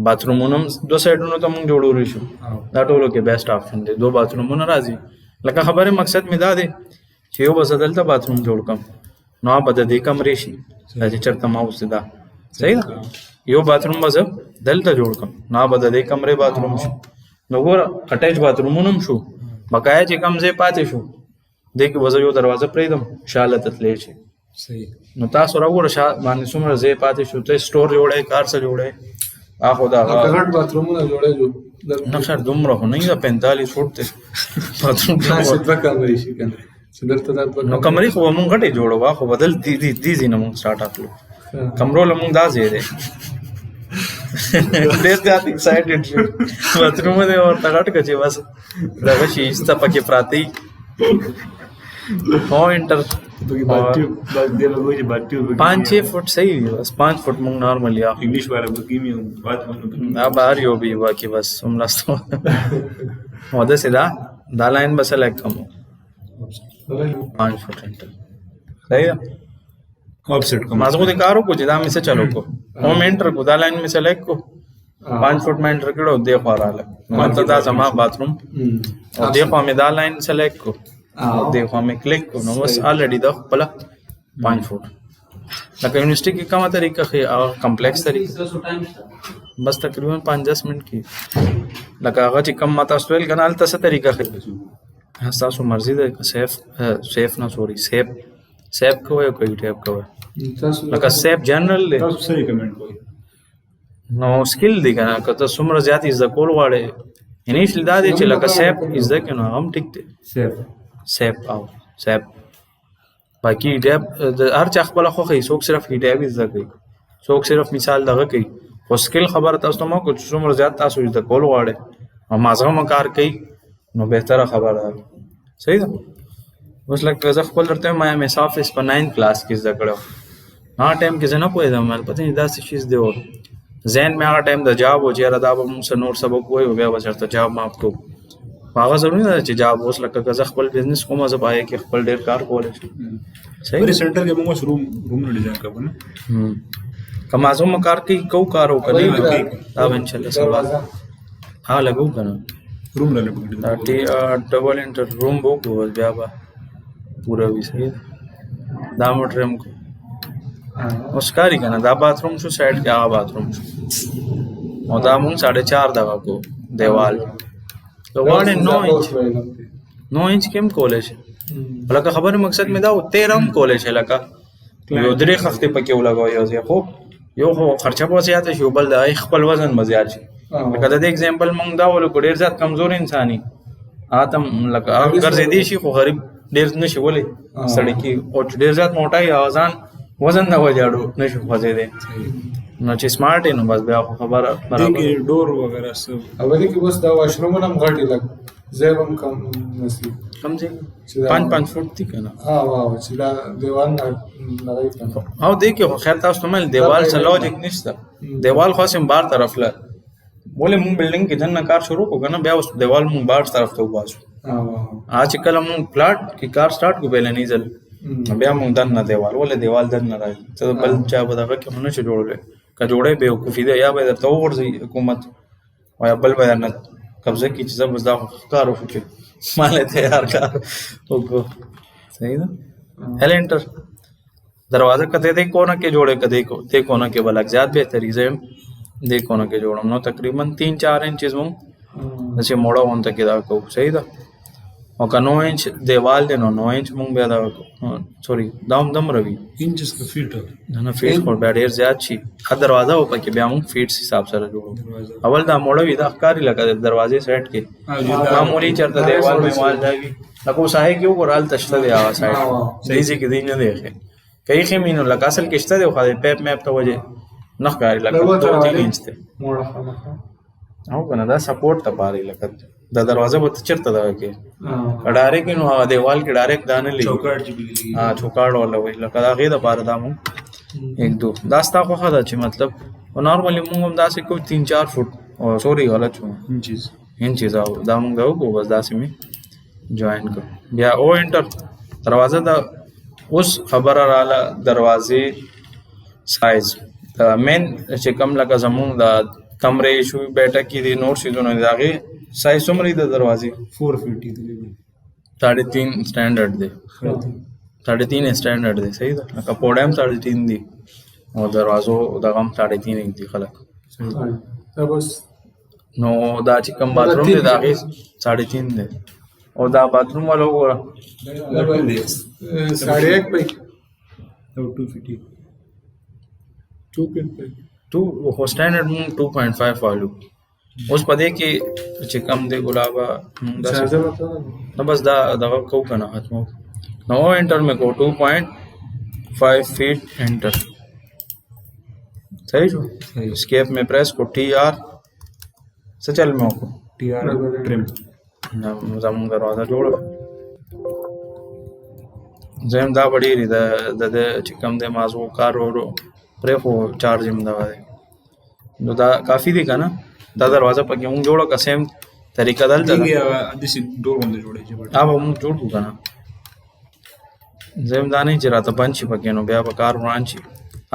باترومونه هم 2 سایډونو ته مونږ جوړولی شو دا ټولو کې بیسټ آپشن دی 2 باترومونه راځي لکه خبرې مقصد مې دا دی چې یو به زه دلته باتروم جوړ کړم نو به د دې کمرې شي دا چې چېرته ما اوس دا صحیح ده یو باتروم به زه دلته جوړ کړم نو به د دې کمرې باتروم شي نو ګوره اټیچ باترومونه هم شو بقایا چې کم ځای پاتې شو دې کې به زه یو دروازه پرېږدم شاله ته تللی شي نو تاسو راوګوره شا باندې څومره ځای پاتې شو ته سټور جوړی کار څه جوړی اخو دا غټ باترومونه جوړی نه خیر دومره خو نه وي، دا 45 فوټ دی باتروم کې خاص خو- دوه کمرې شي کنه چې دلته دا دوه نو کمرې خو به مونږ غټې جوړو خو بدل دي ځي نه مونږ سټارټ اخلو کمرو له مونږ دا ځای دی ډېر زیات ایکسایټډ شو باتروم دی ورته غټ که چې بس دغه شي ایسته پکې پراته وي هو انټر بګي باټیو باندې له وایي باټیو 5-6 فٹ صحیح وي بس 5 فٹ مونږ نارمل یا انګلیش والا بګي می بات ونه بهر یو بي باقي بس هملاستو او ده سدا دا لاین بس لایک کم 5 فٹ انټر صحیح ده ऑफसेट का माझं को ते कारो को जे दाम से चलो को होम एंटर को दा लाइन में सेलेक्ट को 5 फुट में एंटर करो देखो आ रहा मतलब दा जमा बाथरूम और देखो हमें दा लाइन सेलेक्ट को देखो हमें क्लिक को नो बस ऑलरेडी दा पला 5 फुट लगा यूनिवर्सिटी की कम तरीका है और कॉम्प्लेक्स तरीका बस तकरीबन 5-10 मिनट की लगा आगा ची कम मत अस्वेल कनाल तसा तरीका है हसासु मर्जी दे सेफ ना सॉरी सेफ को है कोई टैप को है تاسو لکه سیپ جنرال دی تاسو سره کمنټ کوئ نو سکل دی کنه که ته څومره زیات از د کول غواړې انیشل دا دی چې لکه سیپ از د کنه هم ټیک دی سیف سیپ او سیپ باقي ډیب هر چا خپل خو خي څوک صرف ډیب از د کوي څوک صرف مثال دغه کوي خو سکل خبره تاسو ته مو کو څومره زیات تاسو از د کول غواړې او مازغه مکار کوي نو بهتره خبره ده صحیح ده اوس لکه زه خپل درته ما مې صافس په 9 کلاس کې زده کړو هغه ټایم کې زه نه پوهېدم مال پته نه دا څه شیز دی ذهن مې هغه ټایم د جواب و چې دا به موږ نور سبق وایو بیا به چېرته جواب ماف کوو هغه ضروري نه ده چې جواب اوس لکه که زه خپل بزنس کوم زه پای کې خپل ډېر کار کولی شم صحیح پرې سنټر کې موږ روم نه ډیزاین کوو نه که مازو م کار کوي کو کار وکړي دا به انشاءالله سبا ها لګو که نه روم نه لګو دا ډبل انټر روم وکړو بیا به پوره وي صحیح ده دا موټر هم کو اوس کاری کنه دا باتروم شو سایډ کې هغه باتروم شو او دا مونږ 4.5 دغه کو دیوال غواړې 9 انچ کم کولای شي لکه خبره مقصد مې دا و 13 هم کولای شي لکه یو درې خفته پکې ولګو یو ځای خو یو خو خرچه به زیات شي بل د خپل وزن به زیات شي لکه د اگزامپل مونږ دا ولو ډېر زیات کمزور انساني آتم لکه ګرځې دی شي خو غریب ډېر نشي ولې سړی کې او ډېر زیات موټای اوزان وزن نه وځاړو نشو خوځې دی نو چې سمارټ نو بس بیا خبره برابر کې ډور وغیرہ سب اولې کې بس دا واشروم هم غټي لګ زیبم کم نسی کم ځای 5 فوټ دی کنه واو چې دا دیوال نه لګای کنه او دیکھو خو خیر تاسو مل دیوال سے لوجک نشته دیوال خاصم بار طرف له بوله مون بلډینګ کې دنه کار شروع کو کنه بیا اوس دیوال مون بار طرف ته وباسو چې کله مون پلاټ کې کار سٹارټ کو بیل نه ځل بیا مون دنه دیوال ولې دیوال دنه راځي ته بل چا به دغه کې مونږ جوړولې که جوړې به وقوفي ده یا به ته ورځي حکومت او یا بل بیان قبضه کی چې زبر دا کار وکړي مال ته یار کار وکړو صحیح ده هل انټر دروازه کته دې کوونه کې جوړې کده کو ته کوونه کې بلک زیات بهتري زه دې کوونه کې جوړم نو تقریبا 3-4 انچز مون چې موړه وانت کې دا کو صحیح ده او که 9 انچ دیوال دی نو 9 انچ مونږ بیا دا سوري دم روي انچز کا فیټ نه فیټ خو بیا ډېر زیات شي ا دروازه او پکې بیا مونږ فیټ حساب سره جوړو اول دا موړه وي دا ښکاری لکه د دروازې سیټ کې معمولی چرته دیوال مې مال ځای لکه وسای کې وګورال تشته دی هغه سایډ صحیح چې کې دی نه دی کای خمینو لکه اصل کې شته دی خو د پیپ میپ ته وجه نه ښکاری لکه 2-3 انچ ته موړه خامخا او کنه دا سپورټ ته پاره لکه دا دروازه به چرته دا کې ډایرک نو هغه دیوال کې ډایرک دانه لې چوکاټ چې بجلی چوکاټ ولا وی لکه دا غي د پاره دا مو 1-2 دا ستا خو خدا چې مطلب نارملی موږ هم داسې کو 3-4 فوټ او سوري غلط شو انچز او دا موږ کو بس داسې می جوائن کو بیا او انټر دروازه دا اوس خبره رااله دروازې سایز دا مین چې کم لکه زمون دا کمرې شو بیٹک کې دي نور شیزونه داغه سایز څومره د دروازې 4 فیټ دی 3.5 سټانډرډ دی 3.5 سټانډرډ دی صحیح ده لکه پوډم 3.5 دی او دروازو دغه 3.5 دی خلک دا بس نو دا چې کوم باتروم دی دا 3.5 دی او دا باتروم والا وګوره 1.5 پای 2 فیټ 2.5 2 خو سټانډرډ مون 2.5 والو اوس پدې کې چې کم دی ګلابا داسې چارجر بتا نو بس دا دغه کو کنه ختمو نو انټر میں کو 2.5 فیٹ انټر صحیح شو اسکیپ میں پریس کو ٹی آر سے چل میں کو टी आर ट्रिम زمون دروازه جوړ زم دا بډی ری د چې کم دی مازو کار ورو پرې خو چارج هم دا وای نو دا کافی دی کنه دا دروازه پکې مونږ جوړو که سیم طریقه دلته ده ठीक है दिस डोर बंद जोड़े जी बट अब مونږ جوړ کو کنه زم دا نه چې راته بند شي پکې نو بیا به کار روان شي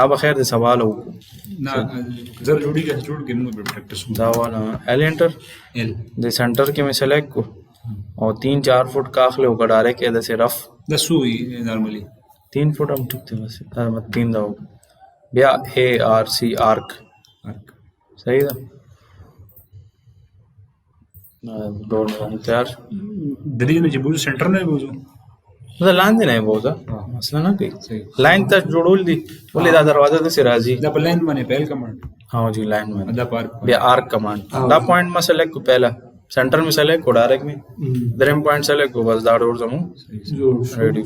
अब خیر د سوال وکړو ना जर जोड़ी के जोड़ के मुंह पे प्रैक्टिस دا وانا ایل انټر एल د سنټر کې مې سلیکट کو او 3-4 فٹ کاخله وکړه ډایرکټ د سه رف द सुई नॉर्मली 3 فٹ هم ټیک دی بس دا 3 دا بیا اے آر سی آرک صحیح ده ډور مې تیار دلیل में जो सेंटर में बोझो دا لاندې نه بوزه مثلا نه کوي صحیح लाइन ته جوړول دي ولې دا دروازه د سه راځي द प्लान माने पहल कमांड हाँ जी लाइन में द पार्क बे आर्क कमांड दा पॉइंट में सेलेक्ट को पहला सेंटर में सेलेक्ट को डायरेक्ट में हम्म ड्रीम पॉइंट सेलेक्ट को बस दा डोर जमू जो रेडी